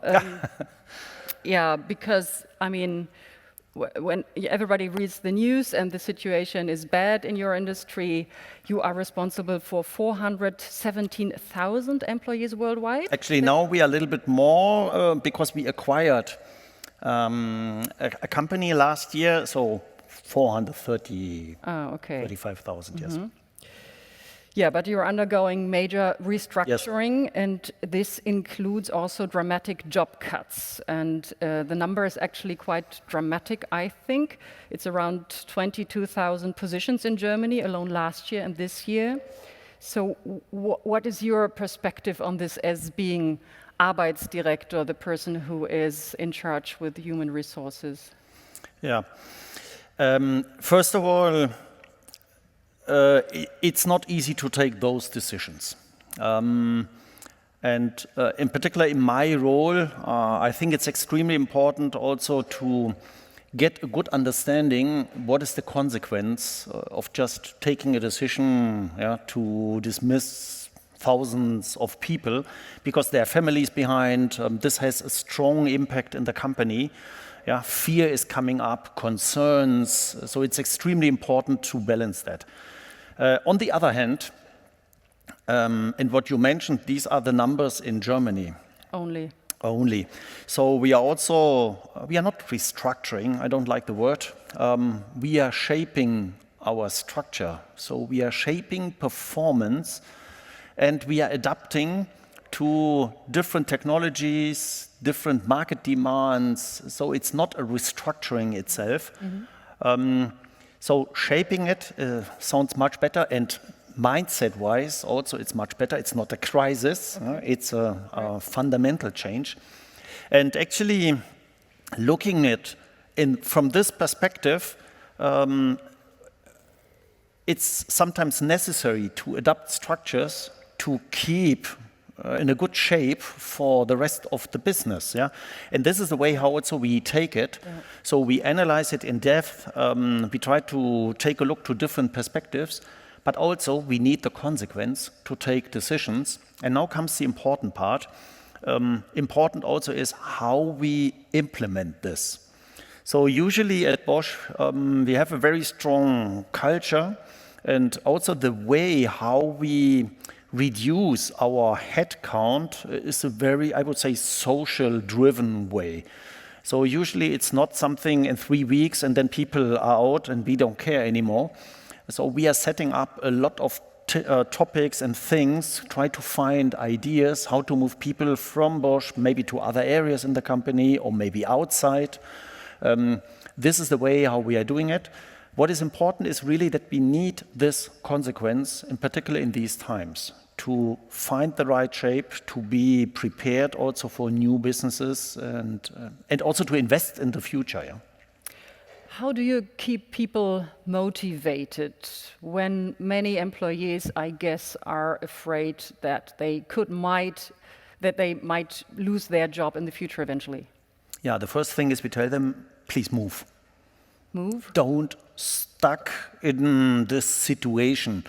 Yeah, because, I mean, when everybody reads the news and the situation is bad in your industry, you are responsible for 417,000 employees worldwide? Actually, now we are a little bit more because we acquired a company last year, so 435,000, yes. Yeah, but you're undergoing major restructuring, and this includes also dramatic job cuts. And the number is actually quite dramatic, I think. It's around 22,000 positions in Germany alone last year and this year. So what is your perspective on this as being Arbeitsdirektor, the person who is in charge with human resources? Yeah. First of all, it's not easy to take those decisions. And in particular, in my role, I think it's extremely important also to get a good understanding what is the consequence of just taking a decision to dismiss thousands of people, because there are families behind. This has a strong impact in the company. Yeah, fear is coming up, concerns, so it's extremely important to balance that. On the other hand, and what you mentioned, these are the numbers in Germany. Only. So we are not restructuring, I don't like the word. We are shaping our structure. So we are shaping performance, and we are adapting to different technologies, different market demands. So it's not a restructuring itself. So shaping it sounds much better, and mindset-wise also it's much better. It's not a crisis, it's a fundamental change. And actually looking at it from this perspective, it's sometimes necessary to adapt structures to keep in a good shape for the rest of the business, yeah. And this is the way how also we take it. So we analyze it in depth. We try to take a look to different perspectives, but also we need the consequence to take decisions. And now comes the important part. Important also is how we implement this. So usually at Bosch, we have a very strong culture, and also the way how we reduce our headcount is a very, I would say, social-driven way. So usually it's not something in 3 weeks and then people are out and we don't care anymore. So we are setting up a lot of topics and things, try to find ideas how to move people from Bosch maybe to other areas in the company or maybe outside. This is the way how we are doing it. What is important is really that we need this consequence, in particular in these times, to find the right shape, to be prepared also for new businesses, and also to invest in the future. Yeah? How do you keep people motivated when many employees, I guess, are afraid that they might lose their job in the future eventually? Yeah, the first thing is we tell them, please move. Move? Don't stuck in this situation.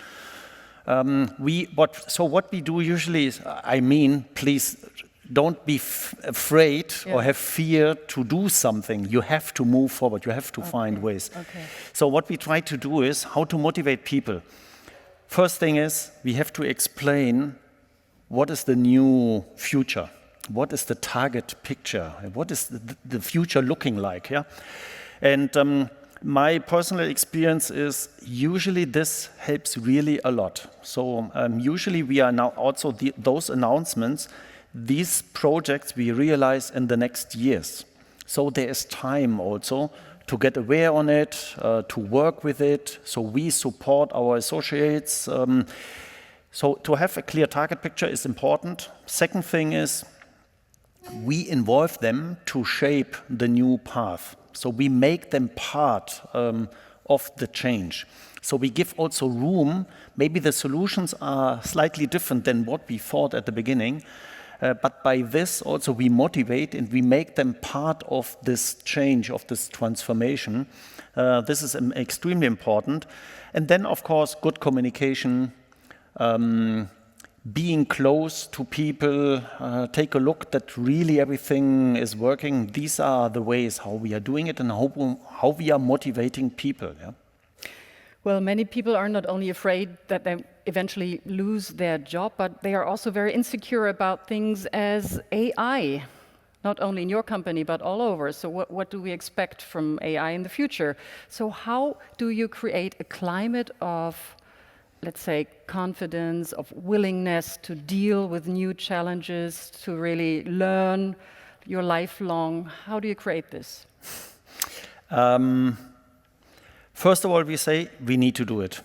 What we do usually is, please don't be afraid or have fear to do something. You have to move forward. You have to find ways. Okay. So what we try to do is how to motivate people. First thing is we have to explain what is the new future. What is the target picture? What is the future looking like? Yeah, and my personal experience is usually this helps really a lot. So usually we are now also those announcements, these projects we realize in the next years. So there is time also to get aware on it, to work with it. So we support our associates. So to have a clear target picture is important. Second thing is we involve them to shape the new path. So we make them part of the change. So we give also room. Maybe the solutions are slightly different than what we thought at the beginning. But by this also we motivate and we make them part of this change, of this transformation. This is extremely important. And then, of course, good communication, being close to people, take a look that really everything is working. These are the ways how we are doing it and how we are motivating people. Yeah? Well, many people are not only afraid that they eventually lose their job, but they are also very insecure about things as AI, not only in your company, but all over. So what do we expect from AI in the future? So how do you create a climate of, let's say, confidence, of willingness to deal with new challenges, to really learn your lifelong? How do you create this? First of all, we say we need to do it.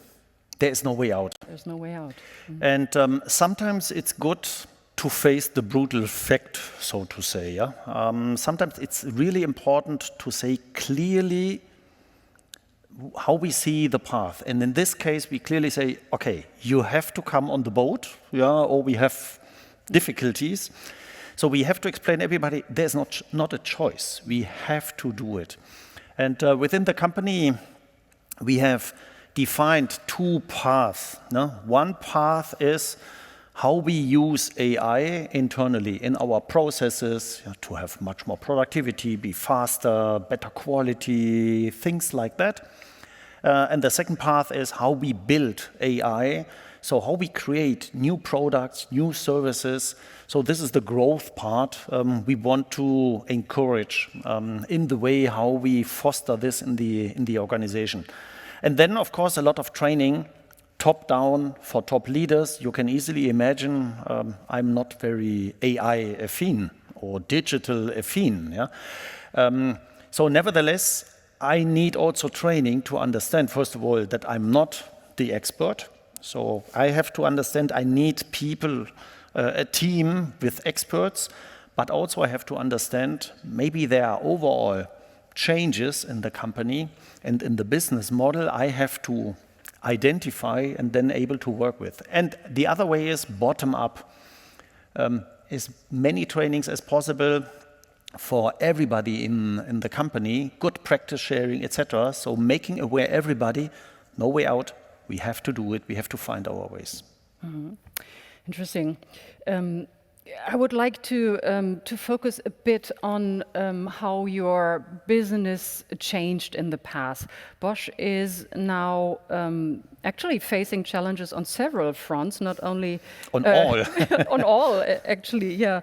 There is no way out. There's no way out. And sometimes it's good to face the brutal fact, so to say. Yeah? Sometimes it's really important to say clearly how we see the path. And in this case, we clearly say, okay, you have to come on the boat, or we have difficulties. So we have to explain to everybody, there's not a choice. We have to do it. And within the company, we have defined two paths. No? One path is how we use AI internally in our processes to have much more productivity, be faster, better quality, things like that. And the second path is how we build AI, so how we create new products, new services. So this is the growth part we want to encourage in the way how we foster this in the organization. And then, of course, a lot of training, top-down for top leaders. You can easily imagine I'm not very AI-affine or digital-affine. Yeah? So nevertheless, I need also training to understand, first of all, that I'm not the expert. So I have to understand I need people, a team with experts, but also I have to understand maybe there are overall changes in the company and in the business model I have to identify and then able to work with. And the other way is bottom up, as many trainings as possible for everybody in the company, good practice sharing, etc. So making aware everybody, no way out, we have to do it, we have to find our ways. Mm-hmm. Interesting. I would like to focus a bit on how your business changed in the past. Bosch is now actually facing challenges on several fronts, not only on all, on all actually, yeah.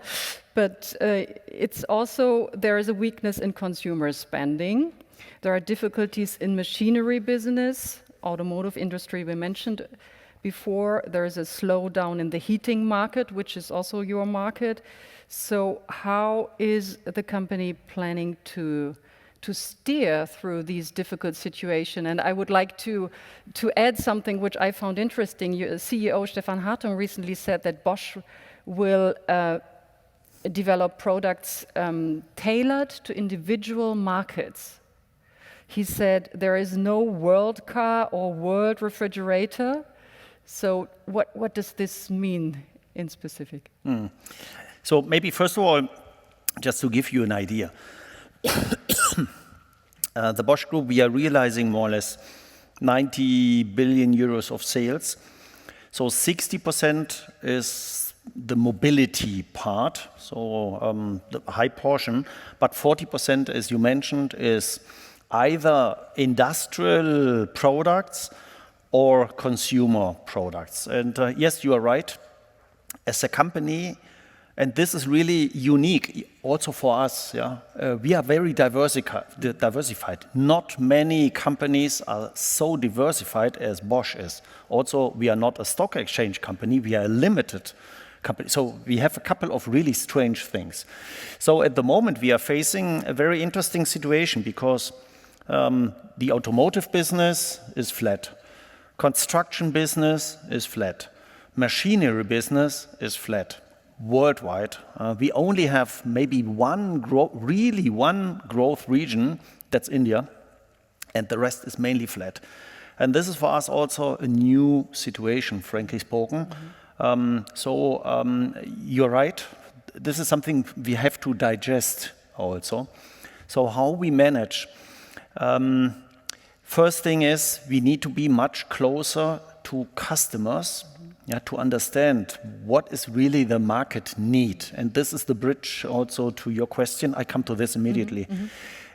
But it's also there is a weakness in consumer spending. There are difficulties in machinery business, automotive industry we mentioned before. There is a slowdown in the heating market, which is also your market. So how is the company planning to steer through these difficult situations? And I would like to add something which I found interesting. CEO Stefan Hartung recently said that Bosch will develop products tailored to individual markets. He said there is no world car or world refrigerator. So what does this mean in specific? So maybe first of all, just to give you an idea, the Bosch Group, we are realizing more or less 90 billion euros of sales. So 60% is the mobility part, so the high portion, but 40%, as you mentioned, is either industrial products or consumer products. And yes, you are right. As a company, and this is really unique also for us, we are very diversified. Not many companies are so diversified as Bosch is. Also, we are not a stock exchange company, we are a limited company. So we have a couple of really strange things. So at the moment, we are facing a very interesting situation because the automotive business is flat. Construction business is flat. Machinery business is flat. Worldwide, we only have maybe one growth region, that's India, and the rest is mainly flat. And this is for us also a new situation, frankly spoken. You're right, this is something we have to digest also. So how we manage? First thing is we need to be much closer to customers, to understand what is really the market need. And this is the bridge also to your question. I come to this immediately.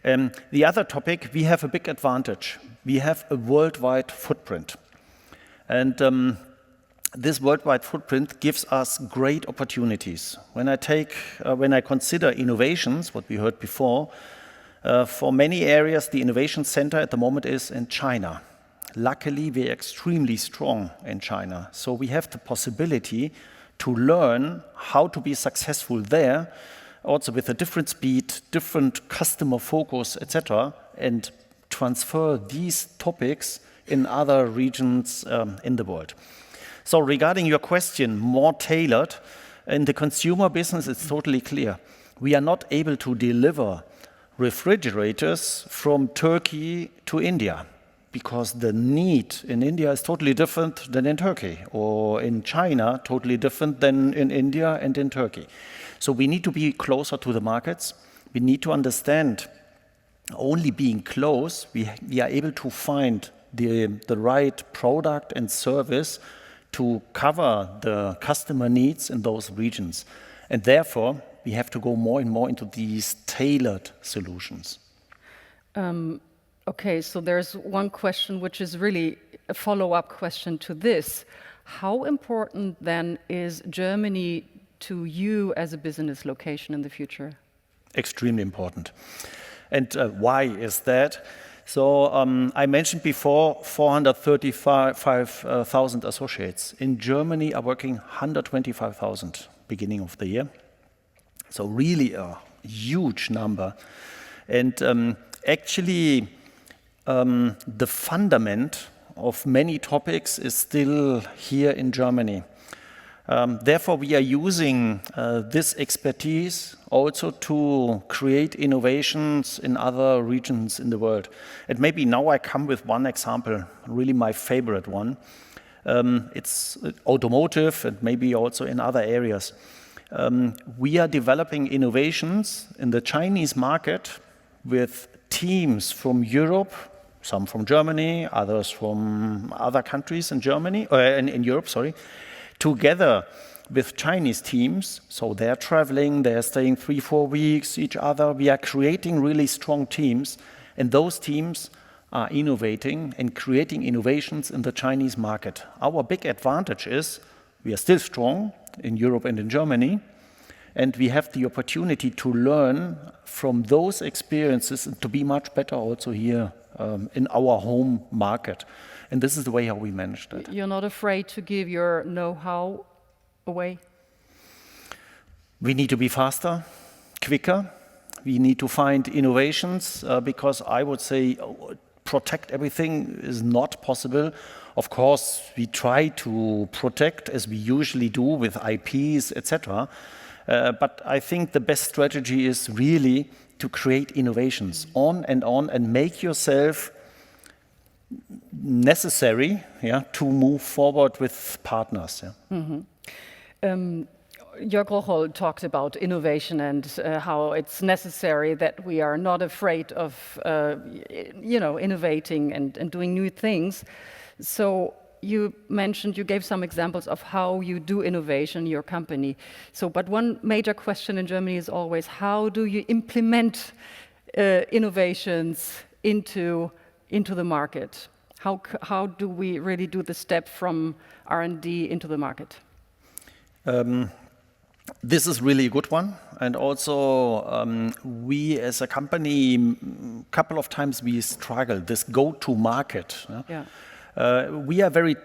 The other topic, we have a big advantage. We have a worldwide footprint. And this worldwide footprint gives us great opportunities. When I consider innovations, what we heard before, for many areas, the innovation center at the moment is in China. Luckily, we're extremely strong in China. So we have the possibility to learn how to be successful there, also with a different speed, different customer focus, etc., and transfer these topics in other regions in the world. So regarding your question, more tailored, in the consumer business, it's totally clear. We are not able to deliver refrigerators from Turkey to India, because the need in India is totally different than in Turkey, or in China, totally different than in India and in Turkey. So we need to be closer to the markets. We need to understand, only being close, we are able to find the right product and service to cover the customer needs in those regions. And therefore, we have to go more and more into these tailored solutions. Okay, so there's one question which is really a follow-up question to this. How important then is Germany to you as a business location in the future? Extremely important. And why is that? So I mentioned before 435,000 associates. In Germany are working 125,000 beginning of the year. So really a huge number. And actually, the fundament of many topics is still here in Germany. Therefore, we are using this expertise also to create innovations in other regions in the world. And maybe now I come with one example, really my favorite one. It's automotive and maybe also in other areas. We are developing innovations in the Chinese market with teams from Europe, some from Germany, others from other countries in Europe, together with Chinese teams. So they're traveling, they're staying 3-4 weeks each other. We are creating really strong teams, and those teams are innovating and creating innovations in the Chinese market. Our big advantage is we are still strong in Europe and in Germany, and we have the opportunity to learn from those experiences and to be much better also here in our home market. And this is the way how we manage that. You're not afraid to give your know-how away? We need to be faster, quicker. We need to find innovations because I would say protect everything is not possible. Of course, we try to protect as we usually do with IPs, etc. But I think the best strategy is really to create innovations on and make yourself necessary to move forward with partners. Jörg Rocholl talked about innovation and how it's necessary that we are not afraid of innovating and doing new things. So you mentioned, you gave some examples of how you do innovation in your company. So, but one major question in Germany is always, how do you implement innovations into the market? How do we really do the step from R&D into the market? This is really a good one, and also we as a company, couple of times we struggled this go-to-market. Yeah. We are a very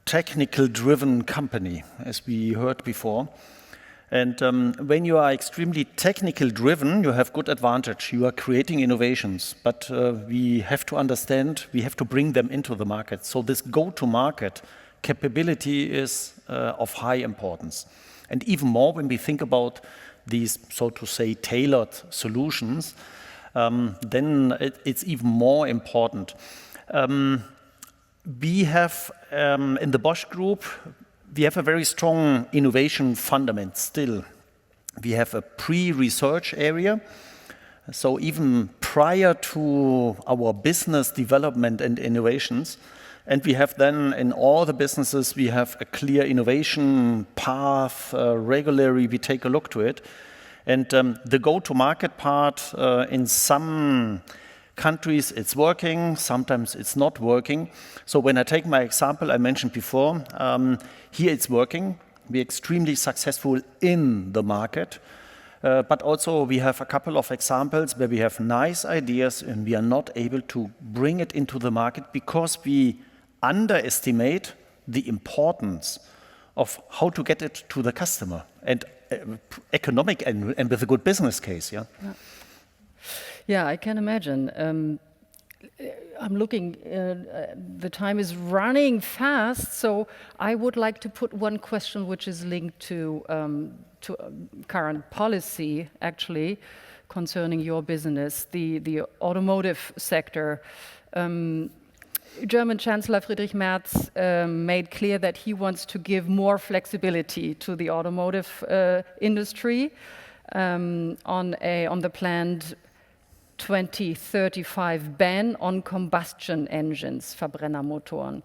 technical-driven company, as we heard before. And when you are extremely technical-driven, you have good advantage. You are creating innovations, but we have to understand, we have to bring them into the market. So this go-to-market capability is of high importance. And even more when we think about these, so to say, tailored solutions, then it's even more important. We have, in the Bosch Group, we have a very strong innovation fundament still. We have a pre-research area. So even prior to our business development and innovations, and we have then in all the businesses, we have a clear innovation path, regularly we take a look to it. And the go-to-market part, in some countries it's working, sometimes it's not working. So when I take my example I mentioned before, here it's working. We're extremely successful in the market. But also we have a couple of examples where we have nice ideas and we are not able to bring it into the market because we underestimate the importance of how to get it to the customer and economic and with a good business case. Yeah. Yeah, I can imagine. I'm looking, the time is running fast, so I would like to put one question which is linked to current policy, actually, concerning your business, the automotive sector. German Chancellor Friedrich Merz made clear that he wants to give more flexibility to the automotive industry on the planned 2035 ban on combustion engines, Verbrennermotoren.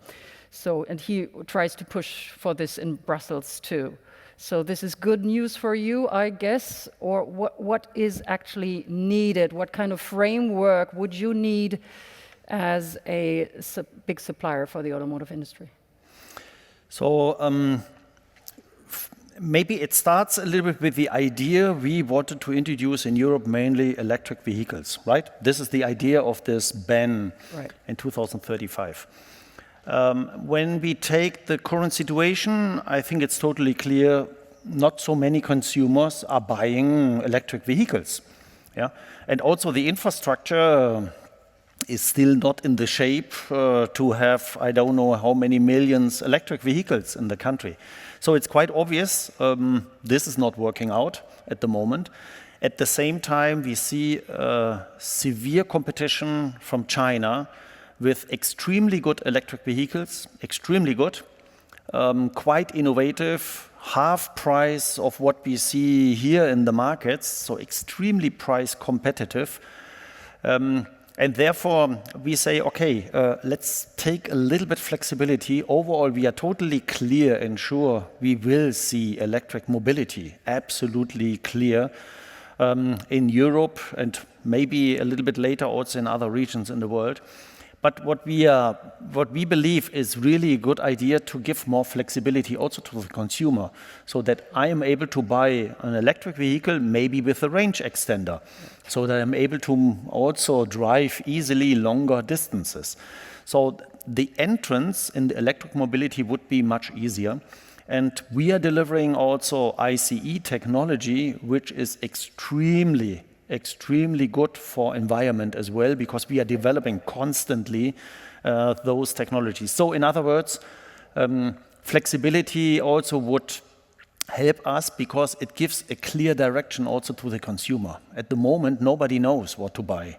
So, and he tries to push for this in Brussels too. So this is good news for you, I guess, or what is actually needed? What kind of framework would you need as a big supplier for the automotive industry? So maybe it starts a little bit with the idea we wanted to introduce in Europe, mainly electric vehicles, right? This is the idea of this ban in 2035. When we take the current situation, I think it's totally clear not so many consumers are buying electric vehicles. Yeah? And also the infrastructure is still not in the shape to have, I don't know how many millions electric vehicles in the country. So it's quite obvious this is not working out at the moment. At the same time, we see severe competition from China with extremely good electric vehicles, extremely good, quite innovative, half price of what we see here in the markets, so extremely price competitive. And therefore, we say, okay, let's take a little bit flexibility. Overall, we are totally clear and sure we will see electric mobility, absolutely clear, in Europe and maybe a little bit later also in other regions in the world. But what we believe is really a good idea to give more flexibility also to the consumer, so that I am able to buy an electric vehicle, maybe with a range extender, so that I'm able to also drive easily longer distances. So the entrance in the electric mobility would be much easier. And we are delivering also ICE technology, which is extremely good for environment as well, because we are developing constantly those technologies. So in other words, flexibility also would help us because it gives a clear direction also to the consumer. At the moment, nobody knows what to buy.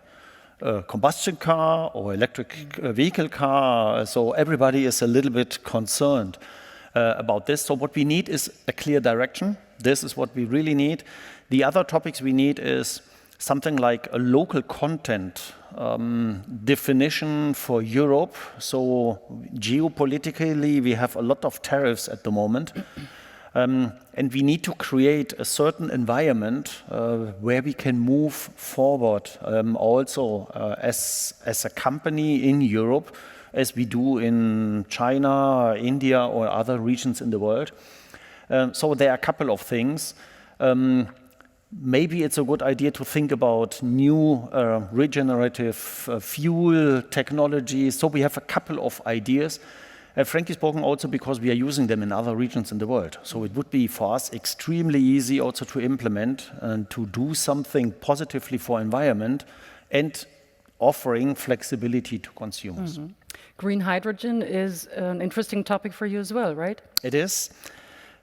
A combustion car or electric vehicle car, so everybody is a little bit concerned about this. So what we need is a clear direction. This is what we really need. The other topics we need is something like a local content definition for Europe. So geopolitically, we have a lot of tariffs at the moment. And we need to create a certain environment where we can move forward also as a company in Europe, as we do in China, India, or other regions in the world. So there are a couple of things. Maybe it's a good idea to think about new regenerative fuel technologies. So we have a couple of ideas. Frankly spoken, also because we are using them in other regions in the world. So it would be for us extremely easy also to implement and to do something positively for environment and offering flexibility to consumers. Mm-hmm. Green hydrogen is an interesting topic for you as well, right? It is,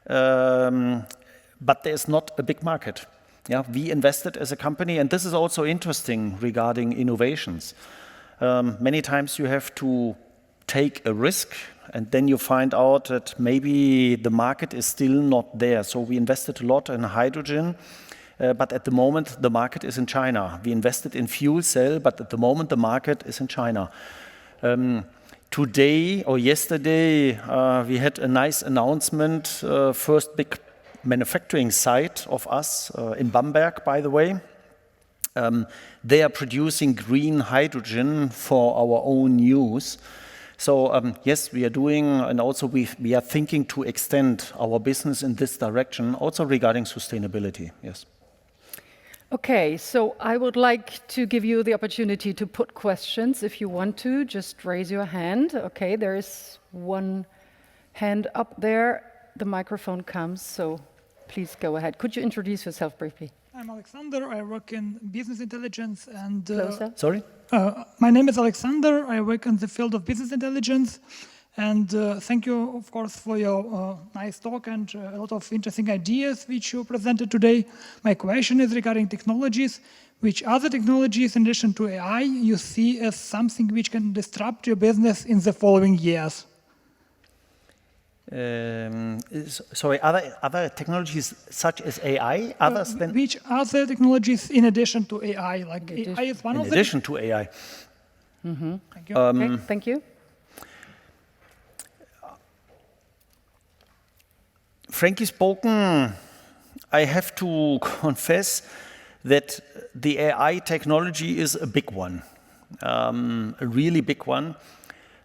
but there's not a big market. Yeah, we invested as a company, and this is also interesting regarding innovations. Many times you have to take a risk, and then you find out that maybe the market is still not there. So we invested a lot in hydrogen, but at the moment the market is in China. We invested in fuel cell, but at the moment the market is in China. Today or yesterday we had a nice announcement, first big manufacturing site of us in Bamberg, by the way. They are producing green hydrogen for our own use. So yes, we are doing, and also we are thinking to extend our business in this direction, also regarding sustainability, yes. Okay, so I would like to give you the opportunity to put questions. If you want to, just raise your hand. Okay, there is one hand up there. The microphone comes, so please go ahead. Could you introduce yourself briefly? I'm Alexander. I work in business intelligence and... Closer. Sorry? My name is Alexander. I work in the field of business intelligence. And thank you, of course, for your nice talk and a lot of interesting ideas which you presented today. My question is regarding technologies. Which other technologies, in addition to AI, you see as something which can disrupt your business in the following years? Sorry, other technologies such as AI, others than... Which other technologies in addition to AI? Like AI is one of them? In addition to AI. Mm-hmm. Thank you. Okay, thank you. Frankly spoken, I have to confess that the AI technology is a big one, a really big one.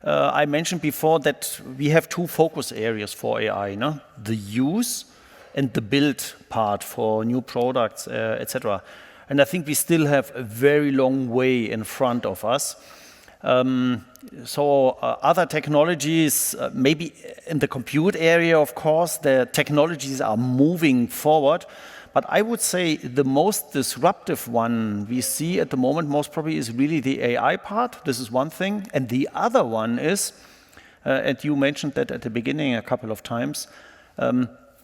I mentioned before that we have two focus areas for AI, no? The use and the build part for new products, etc. And I think we still have a very long way in front of us. Other technologies, maybe in the compute area, of course, the technologies are moving forward. But I would say the most disruptive one we see at the moment most probably is really the AI part. This is one thing. And the other one is, and you mentioned that at the beginning a couple of times,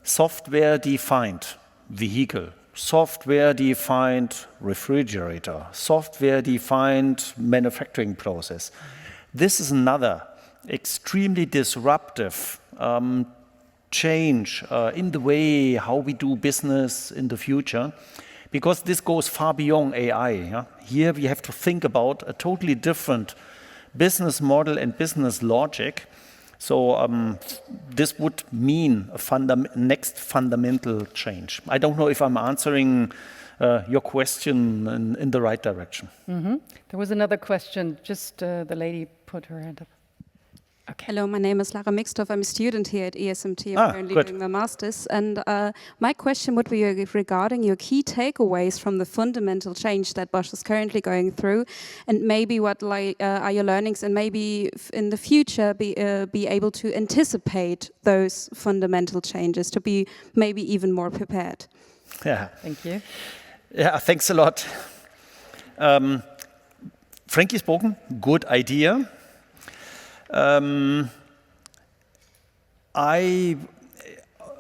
software-defined vehicle, software-defined refrigerator, software-defined manufacturing process. This is another extremely disruptive change in the way how we do business in the future, because this goes far beyond AI. Yeah? Here we have to think about a totally different business model and business logic. So this would mean a next fundamental change. I don't know if I'm answering your question in the right direction. Mm-hmm. There was another question. Just the lady put her hand up. Okay. Hello, my name is Lara Mixdorf. I'm a student here at ESMT. I'm currently doing my master's. And my question would be regarding your key takeaways from the fundamental change that Bosch is currently going through, and maybe what are your learnings, and maybe in the future be able to anticipate those fundamental changes, to be maybe even more prepared. Yeah. Thank you. Yeah, thanks a lot. Frankly spoken, good idea.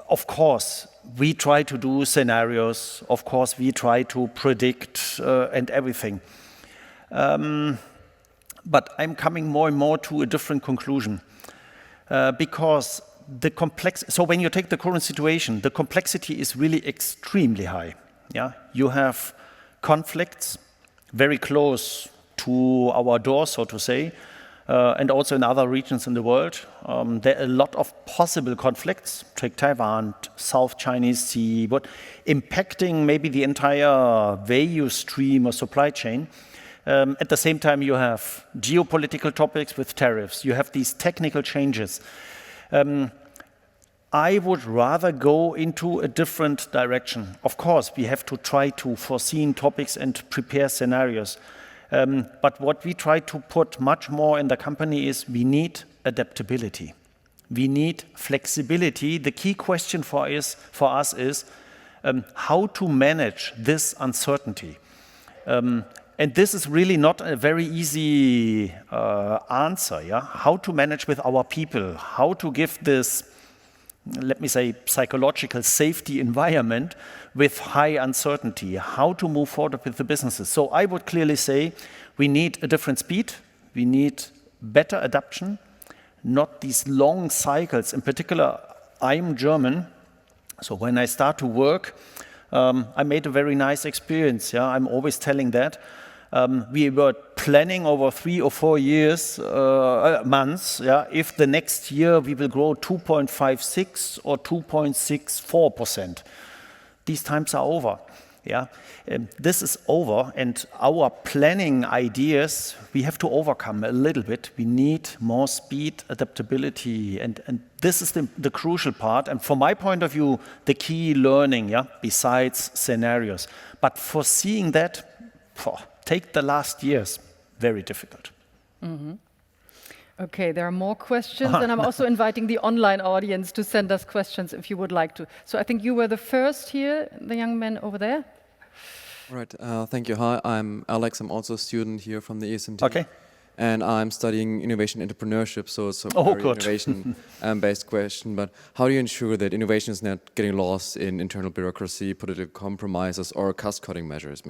Of course, we try to do scenarios. Of course, we try to predict and everything. But I'm coming more and more to a different conclusion because so when you take the current situation, the complexity is really extremely high. Yeah, you have conflicts very close to our door, so to say, and also in other regions in the world. There are a lot of possible conflicts, take Taiwan, South Chinese Sea, but impacting maybe the entire value stream or supply chain. At the same time, you have geopolitical topics with tariffs. You have these technical changes. I would rather go into a different direction. Of course, we have to try to foresee topics and prepare scenarios. But what we try to put much more in the company is we need adaptability. We need flexibility. The key question for us is how to manage this uncertainty. And this is really not a very easy answer. Yeah? How to manage with our people, how to give this, let me say, psychological safety environment with high uncertainty, how to move forward with the businesses. So I would clearly say we need a different speed, we need better adaptation, not these long cycles. In particular, I'm German, so when I start to work, I made a very nice experience. Yeah? I'm always telling that. We were planning over 3 or 4 months, yeah, if the next year we will grow 2.56 or 2.64%. These times are over. Yeah, this is over, and our planning ideas we have to overcome a little bit. We need more speed, adaptability, and this is the crucial part. And from my point of view, the key learning, yeah, besides scenarios. But foreseeing that, take the last years, very difficult. Mm-hmm. Okay, there are more questions, and I'm also inviting the online audience to send us questions if you would like to. So I think you were the first here, the young man over there. Right, thank you. Hi, I'm Alex. I'm also a student here from the ESMT. Okay. And I'm studying innovation entrepreneurship, so it's a very innovation-based question. But how do you ensure that innovation is not getting lost in internal bureaucracy, political compromises, or cost-cutting measures?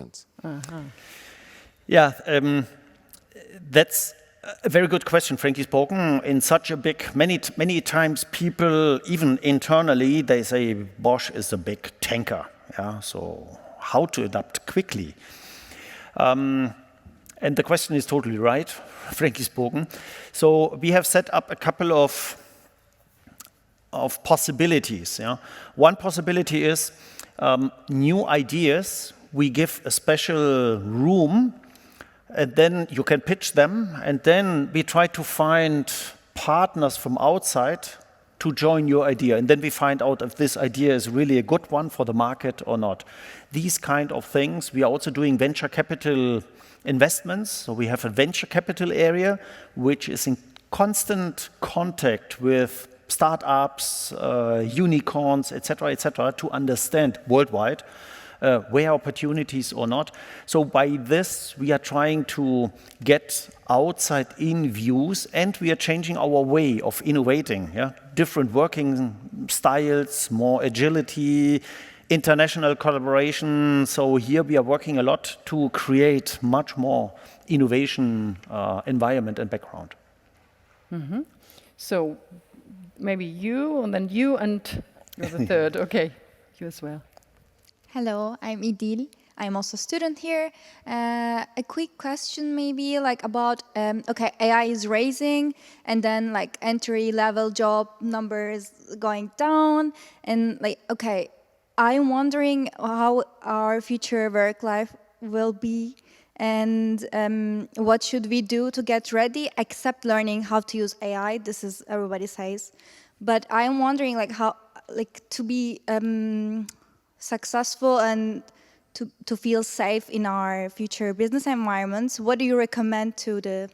Yeah, that's a very good question, frankly spoken. In such a big, many times people, even internally, they say Bosch is a big tanker. Yeah, so how to adapt quickly? And the question is totally right, frankly spoken. So we have set up a couple of possibilities. Yeah? One possibility is new ideas. We give a special room, and then you can pitch them, and then we try to find partners from outside to join your idea, and then we find out if this idea is really a good one for the market or not. These kind of things. We are also doing venture capital investments, so we have a venture capital area which is in constant contact with startups, unicorns, etc., to understand worldwide where opportunities or not. So by this, we are trying to get outside-in views, and we are changing our way of innovating. Yeah? Different working styles, more agility, international collaboration. So here we are working a lot to create much more innovation environment and background. Mm-hmm. So maybe you, and then you, and you're the third. Okay, you as well. Hello, I'm Idil. I'm also a student here. A quick question maybe about, okay, AI is rising, and then entry-level job numbers going down, and okay, I'm wondering how our future work life will be, and what should we do to get ready, except learning how to use AI. This is everybody says, but I'm wondering how to be successful and to feel safe in our future business environments. What do you recommend to the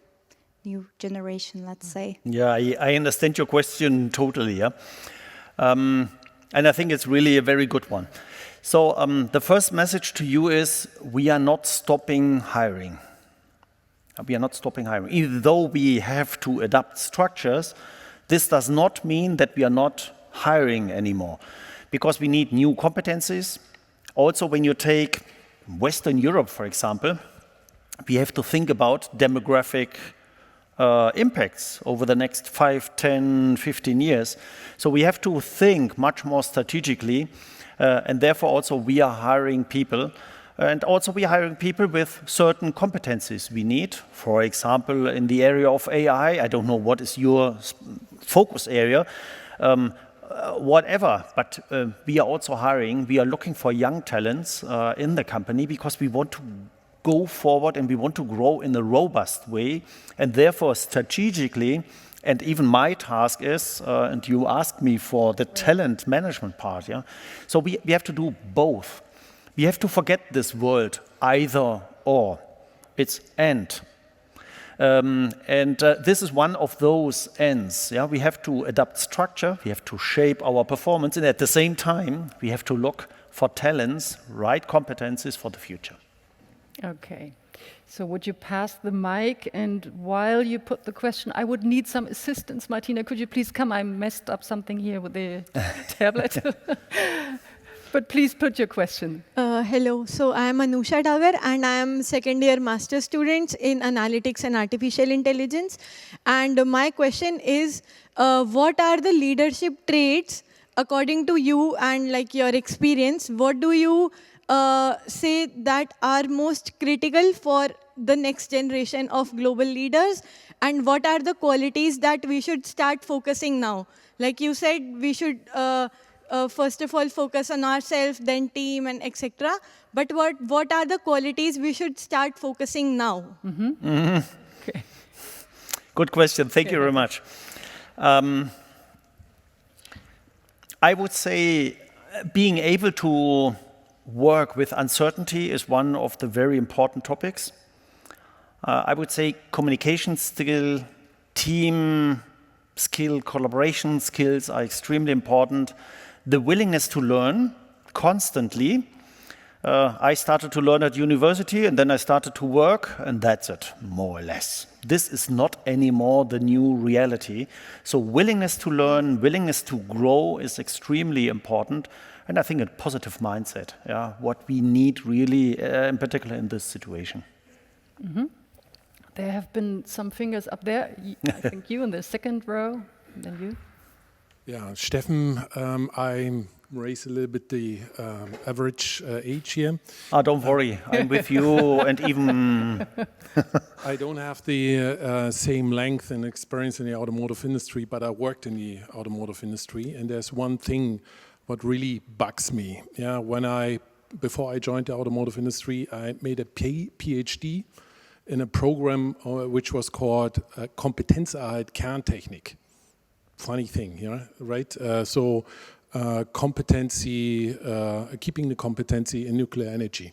new generation, let's say? Yeah, I understand your question totally. Yeah, and I think it's really a very good one. So the first message to you is we are not stopping hiring. We are not stopping hiring. Even though we have to adapt structures, this does not mean that we are not hiring anymore, because we need new competencies. Also, when you take Western Europe, for example, we have to think about demographic impacts over the next 5, 10, 15 years. So we have to think much more strategically, and therefore also we are hiring people. And also we are hiring people with certain competencies we need. For example, in the area of AI, I don't know what is your focus area, whatever, but we are also hiring, we are looking for young talents in the company because we want to go forward and we want to grow in a robust way, and therefore strategically, and even my task is, and you asked me for the talent management part, yeah? So we have to do both. We have to forget this world, either or. It's and. This is one of those ends. Yeah? We have to adapt structure, we have to shape our performance, and at the same time, we have to look for talents, right competencies for the future. Okay. So would you pass the mic? And while you put the question, I would need some assistance. Martina, could you please come? I messed up something here with the tablet. But please put your question. Hello. So I am Anusha Dagar and I am second year master student in analytics and artificial intelligence. And my question is, what are the leadership traits according to you and like your experience? What do you say that are most critical for the next generation of global leaders? And what are the qualities that we should start focusing now? Like you said, we should first of all focus on ourselves, then team and etc. But what are the qualities we should start focusing now? Okay. Good question. Thank you very much. I would say being able to work with uncertainty is one of the very important topics. I would say communication skill, team skill, collaboration skills are extremely important. The willingness to learn constantly. I started to learn at university and then I started to work and that's it, more or less. This is not anymore the new reality. So willingness to learn, willingness to grow is extremely important. And I think a positive mindset, yeah, what we need really, in particular in this situation. There have been some fingers up there. I think you in the second row, then you. Yeah, Stefan, I raise a little bit the average age here. Don't worry, I'm with you and even... I don't have the same length and experience in the automotive industry, but I worked in the automotive industry, and there's one thing what really bugs me. Yeah, before I joined the automotive industry, I made a PhD in a program which was called Kompetenzerhalt Kerntechnik. Funny thing, yeah, right? Competency, keeping the competency in nuclear energy.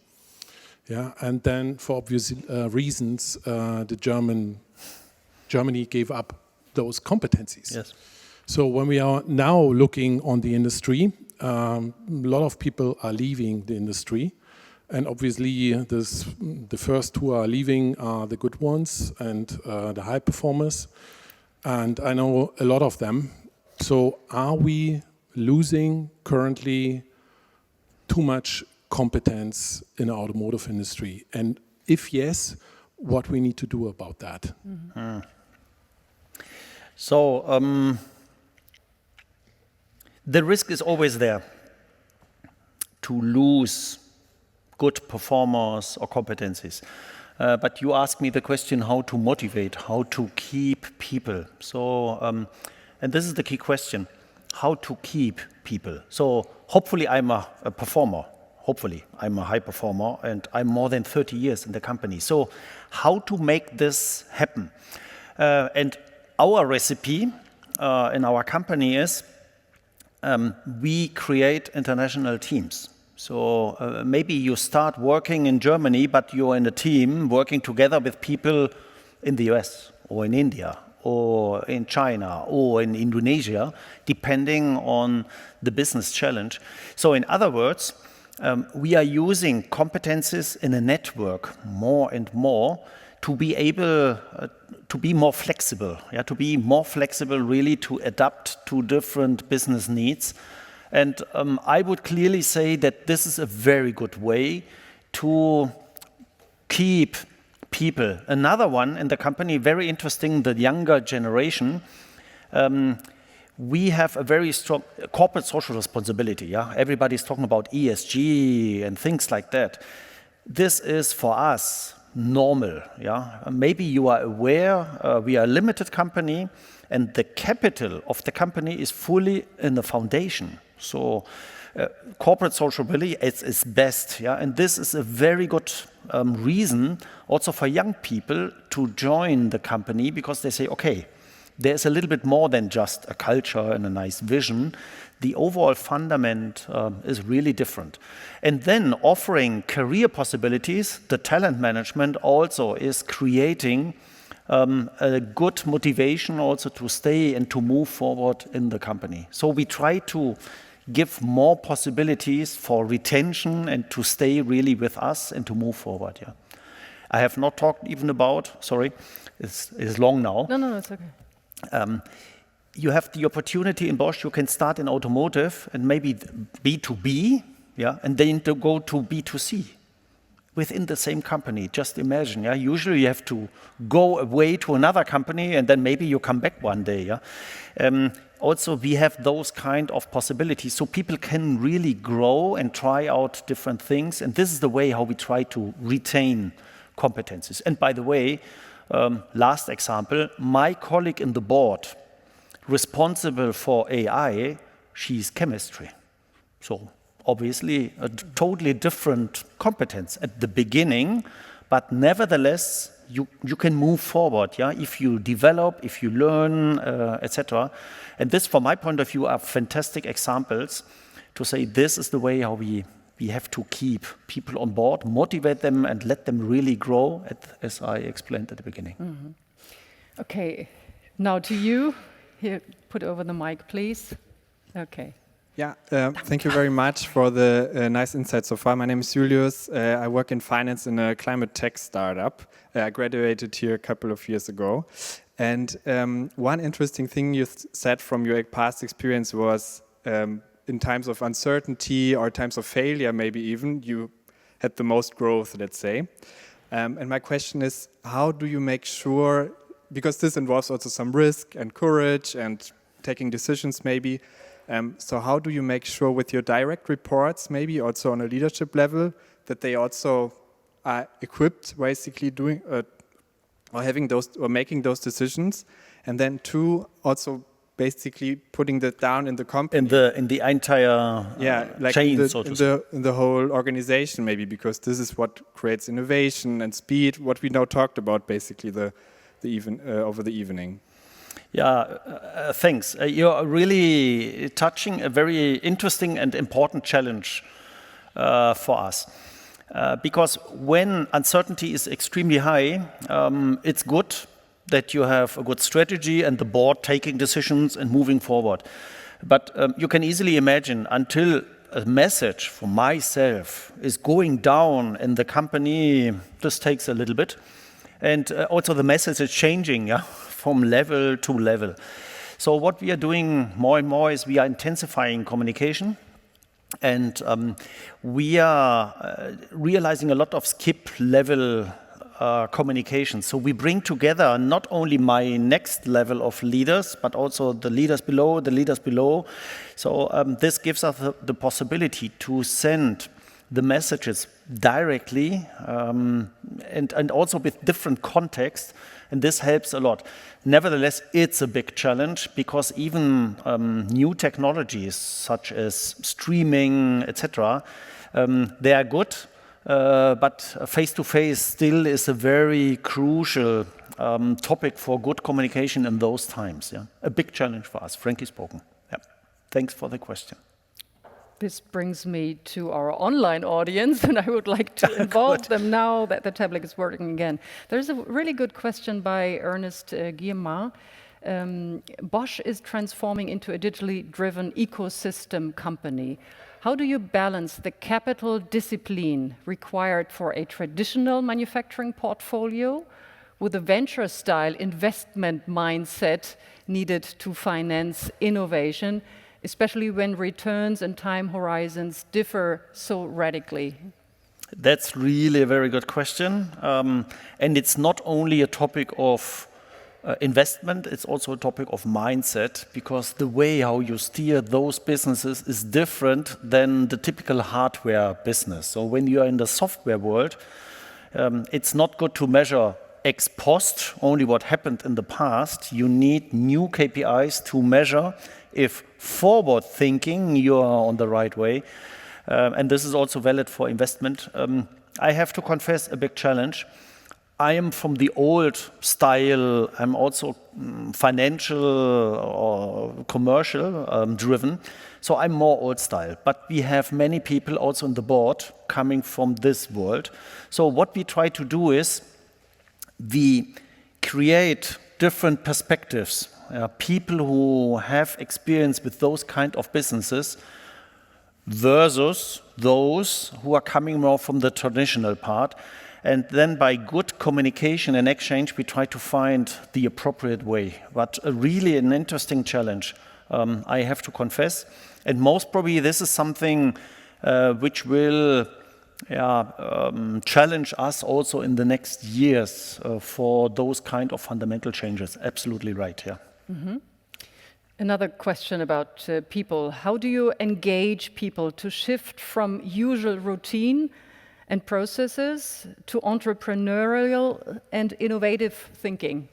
Yeah, and then for obvious reasons, Germany gave up those competencies. Yes. So when we are now looking on the industry, a lot of people are leaving the industry. And obviously, the first who are leaving are the good ones and the high performers. And I know a lot of them. So are we losing currently too much competence in the automotive industry? And if yes, what we need to do about that? So the risk is always there to lose good performers or competencies. But you asked me the question how to motivate, how to keep people. So, and this is the key question, how to keep people. So hopefully I'm a performer. Hopefully I'm a high performer and I'm more than 30 years in the company. So how to make this happen? And our recipe in our company is we create international teams. So maybe you start working in Germany, but you're in a team working together with people in the US or in India or in China or in Indonesia, depending on the business challenge. So in other words, we are using competences in a network more and more to be able to be more flexible, to be more flexible really to adapt to different business needs. And I would clearly say that this is a very good way to keep people. Another one in the company, very interesting, the younger generation. We have a very strong corporate social responsibility. Yeah, everybody's talking about ESG and things like that. This is for us normal. Yeah, maybe you are aware we are a limited company, and the capital of the company is fully in the foundation. So corporate social responsibility is best. Yeah, and this is a very good reason also for young people to join the company, because they say, okay, there's a little bit more than just a culture and a nice vision. The overall fundament is really different. And then offering career possibilities, the talent management also is creating a good motivation also to stay and to move forward in the company. So we try to give more possibilities for retention and to stay really with us and to move forward. Yeah, I have not talked even about, sorry, it's long now. No, it's okay. You have the opportunity in Bosch, you can start in automotive and maybe B2B, yeah, and then to go to B2C within the same company. Just imagine, yeah. Usually you have to go away to another company and then maybe you come back one day, yeah. Also, we have those kind of possibilities, so people can really grow and try out different things, and this is the way how we try to retain competencies. And by the way, last example, my colleague in the board, responsible for AI, she's chemistry. So obviously a totally different competence at the beginning, but nevertheless, you can move forward, yeah, if you develop, if you learn, etc. And this, from my point of view, are fantastic examples to say this is the way how we have to keep people on board, motivate them, and let them really grow, as I explained at the beginning. Mm-hmm. Okay, now to you. Here, put over the mic, please. Okay. Yeah, thank you very much for the nice insight so far. My name is Julius. I work in finance in a climate tech startup. I graduated here a couple of years ago. And one interesting thing you said from your past experience was in times of uncertainty or times of failure, maybe even, you had the most growth, let's say. And my question is, how do you make sure, because this involves also some risk and courage and taking decisions maybe, so how do you make sure with your direct reports, maybe also on a leadership level, that they also are equipped basically doing or having those or making those decisions, and then two, also basically putting that down in the company, in the entire chain, in the whole organization maybe, because this is what creates innovation and speed, what we now talked about basically over the evening. Yeah, thanks. You're really touching a very interesting and important challenge for us. Because when uncertainty is extremely high, it's good that you have a good strategy and the board taking decisions and moving forward. But you can easily imagine, until a message for myself is going down in the company, this takes a little bit. And also the message is changing, yeah, from level to level. So what we are doing more and more is we are intensifying communication, and we are realizing a lot of skip level communication. So we bring together not only my next level of leaders, but also the leaders below. So this gives us the possibility to send the messages directly and also with different context, and this helps a lot. Nevertheless, it's a big challenge because even new technologies such as streaming, etc., they are good, but face-to-face still is a very crucial topic for good communication in those times. Yeah, a big challenge for us, frankly spoken. Yeah. Thanks for the question. This brings me to our online audience, and I would like to involve them now that the tablet is working again. There's a really good question by Ernest Guillemard. Bosch is transforming into a digitally driven ecosystem company. How do you balance the capital discipline required for a traditional manufacturing portfolio with a venture-style investment mindset needed to finance innovation, especially when returns and time horizons differ so radically? That's really a very good question. And it's not only a topic of investment, it's also a topic of mindset, because the way how you steer those businesses is different than the typical hardware business. So when you are in the software world, it's not good to measure ex post, only what happened in the past. You need new KPIs to measure if forward thinking you are on the right way. And this is also valid for investment. I have to confess a big challenge. I am from the old style. I'm also financial or commercial driven. So I'm more old style. But we have many people also on the board coming from this world. So what we try to do is we create different perspectives. People who have experience with those kind of businesses versus those who are coming more from the traditional part. And then by good communication and exchange, we try to find the appropriate way. But really an interesting challenge, I have to confess. And most probably this is something which will challenge us also in the next years for those kind of fundamental changes. Absolutely right, yeah. Mm-hmm. Another question about people. How do you engage people to shift from usual routine and processes to entrepreneurial and innovative thinking?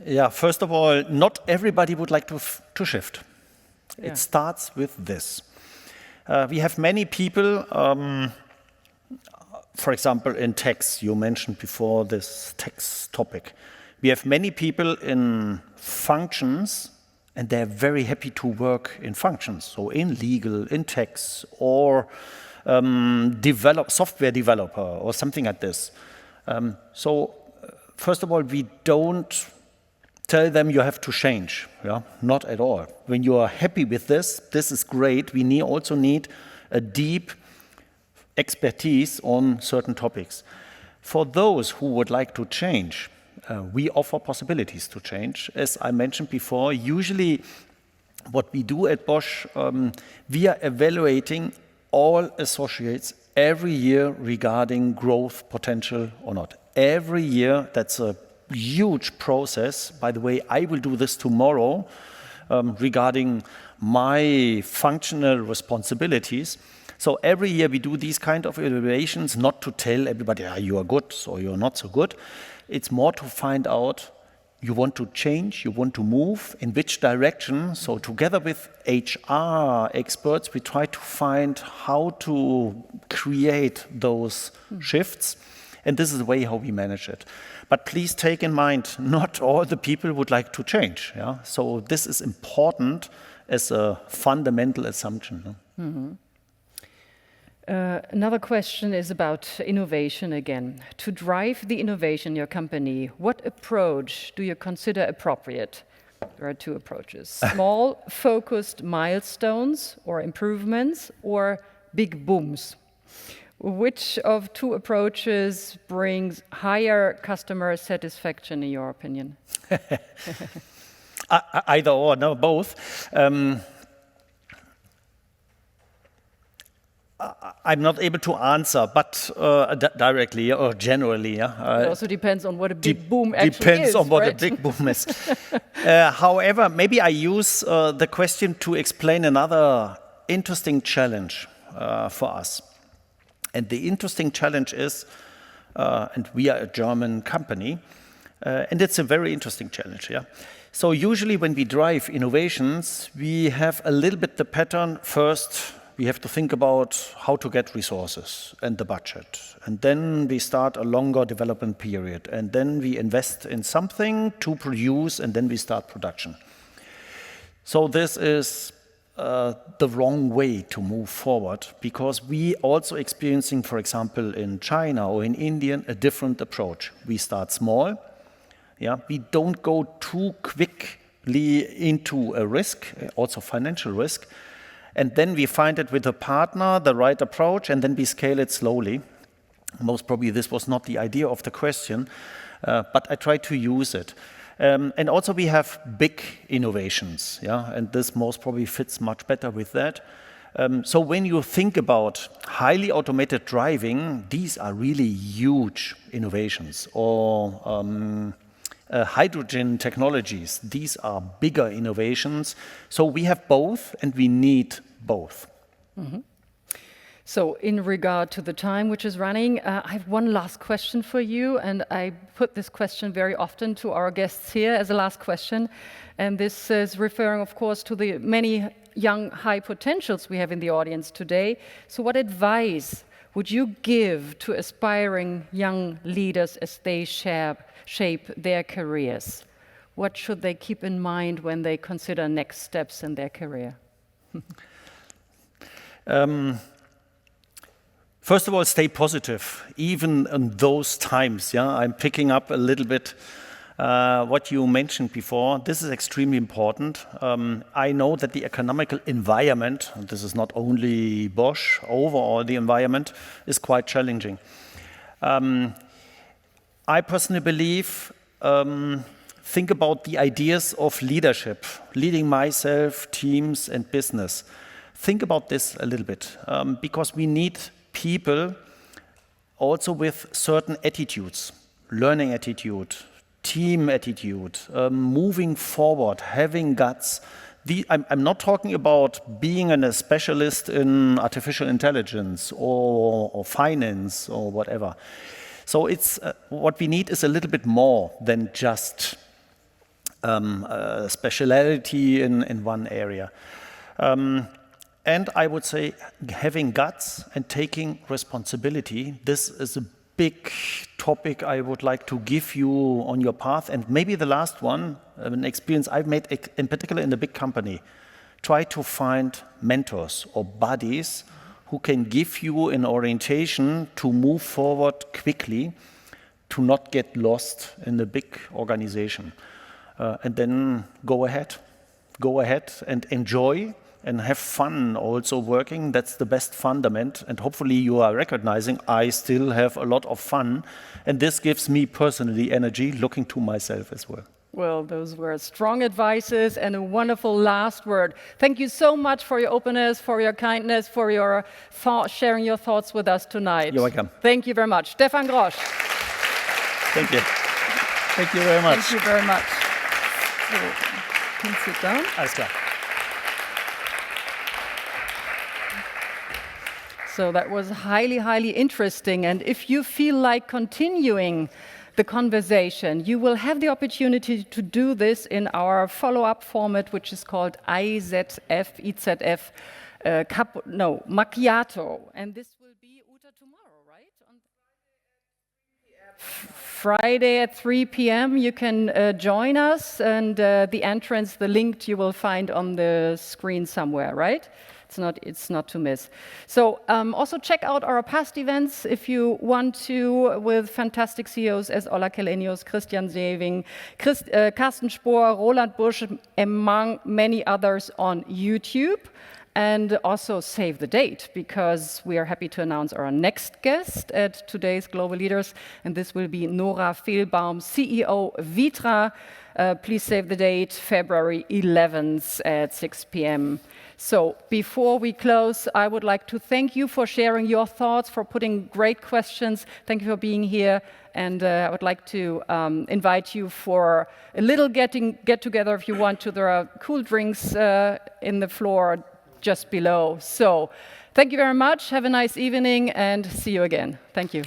Yeah, first of all, not everybody would like to shift. Yeah. It starts with this. We have many people, for example, in tax, you mentioned before this tax topic. We have many people in functions, and they're very happy to work in functions, so in legal, in tax, or software developer, or something like this. So, first of all, we don't tell them you have to change, not at all. When you are happy with this is great. We also need a deep expertise on certain topics. For those who would like to change, we offer possibilities to change. As I mentioned before, usually what we do at Bosch, we are evaluating all associates every year regarding growth potential or not. Every year, that's a huge process. By the way, I will do this tomorrow regarding my functional responsibilities. So every year we do these kind of evaluations, not to tell everybody, you are good or you're not so good. It's more to find out you want to change, you want to move, in which direction. So together with HR experts, we try to find how to create those shifts. And this is the way how we manage it. But please take in mind, not all the people would like to change. Yeah? So this is important as a fundamental assumption. Mm-hmm. Another question is about innovation again. To drive the innovation in your company, what approach do you consider appropriate? There are two approaches. Small, focused milestones or improvements, or big booms. Which of two approaches brings higher customer satisfaction, in your opinion? Either or, no, both. I'm not able to answer, but directly or generally. It also depends on what a big boom actually is. Depends on what right? a big boom is. However, maybe I use the question to explain another interesting challenge for us. And the interesting challenge is, and we are a German company, and it's a very interesting challenge. Yeah. So usually when we drive innovations, we have a little bit the pattern. First, we have to think about how to get resources and the budget. And then we start a longer development period. And then we invest in something to produce, and then we start production. So this is the wrong way to move forward, because we also experiencing, for example, in China or in India, a different approach. We start small. Yeah, we don't go too quickly into a risk, also financial risk. And then we find it with a partner, the right approach, and then we scale it slowly. Most probably this was not the idea of the question, but I try to use it. And also we have big innovations, yeah, and this most probably fits much better with that. So when you think about highly automated driving, these are really huge innovations. Or hydrogen technologies. These are bigger innovations. So we have both, and we need both. Mm-hmm. So in regard to the time which is running, I have one last question for you, and I put this question very often to our guests here as a last question. And this is referring, of course, to the many young high potentials we have in the audience today. So what advice would you give to aspiring young leaders as they shape their careers? What should they keep in mind when they consider next steps in their career? First of all, stay positive, even in those times. Yeah, I'm picking up a little bit what you mentioned before. This is extremely important. I know that the economical environment, and this is not only Bosch, overall the environment is quite challenging. I personally believe, think about the ideas of leadership, leading myself, teams and business. Think about this a little bit, because we need people also with certain attitudes, learning attitude, team attitude, moving forward, having guts. I'm not talking about being a specialist in artificial intelligence or finance or whatever. So it's what we need is a little bit more than just a speciality in one area. And I would say having guts and taking responsibility. This is a big topic I would like to give you on your path. And maybe the last one, an experience I've made in particular in a big company. Try to find mentors or buddies who can give you an orientation to move forward quickly, to not get lost in a big organization. And then go ahead and enjoy and have fun also working. That's the best fundament. And hopefully you are recognizing I still have a lot of fun. And this gives me personally energy looking to myself as well. Well, those were strong advices and a wonderful last word. Thank you so much for your openness, for your kindness, for your sharing your thoughts with us tonight. You're welcome. Thank you very much. Stefan Grosch. Thank you. Thank you very much. Thank you very much. So, can you sit down? Alles klar. So that was highly, highly interesting. And if you feel like continuing the conversation, you will have the opportunity to do this in our follow-up format, which is called IZF, Macchiato. And this will be, Uta, tomorrow, right? On Friday at 3 p.m. You can join us, and the entrance, the link you will find on the screen somewhere, right? It's not to miss. So also check out our past events if you want to, with fantastic CEOs as Ola Kelenius, Christian Sewing, Carsten Spohr, Roland Busch, among many others on YouTube. And also save the date, because we are happy to announce our next guest at today's Global Leaders, and this will be Nora Fehlbaum, CEO Vitra. Please save the date, February 11th at 6 p.m. So before we close, I would like to thank you for sharing your thoughts, for putting great questions. Thank you for being here. And I would like to invite you for a little get-together if you want to. There are cool drinks in the floor just below. So thank you very much. Have a nice evening and see you again. Thank you.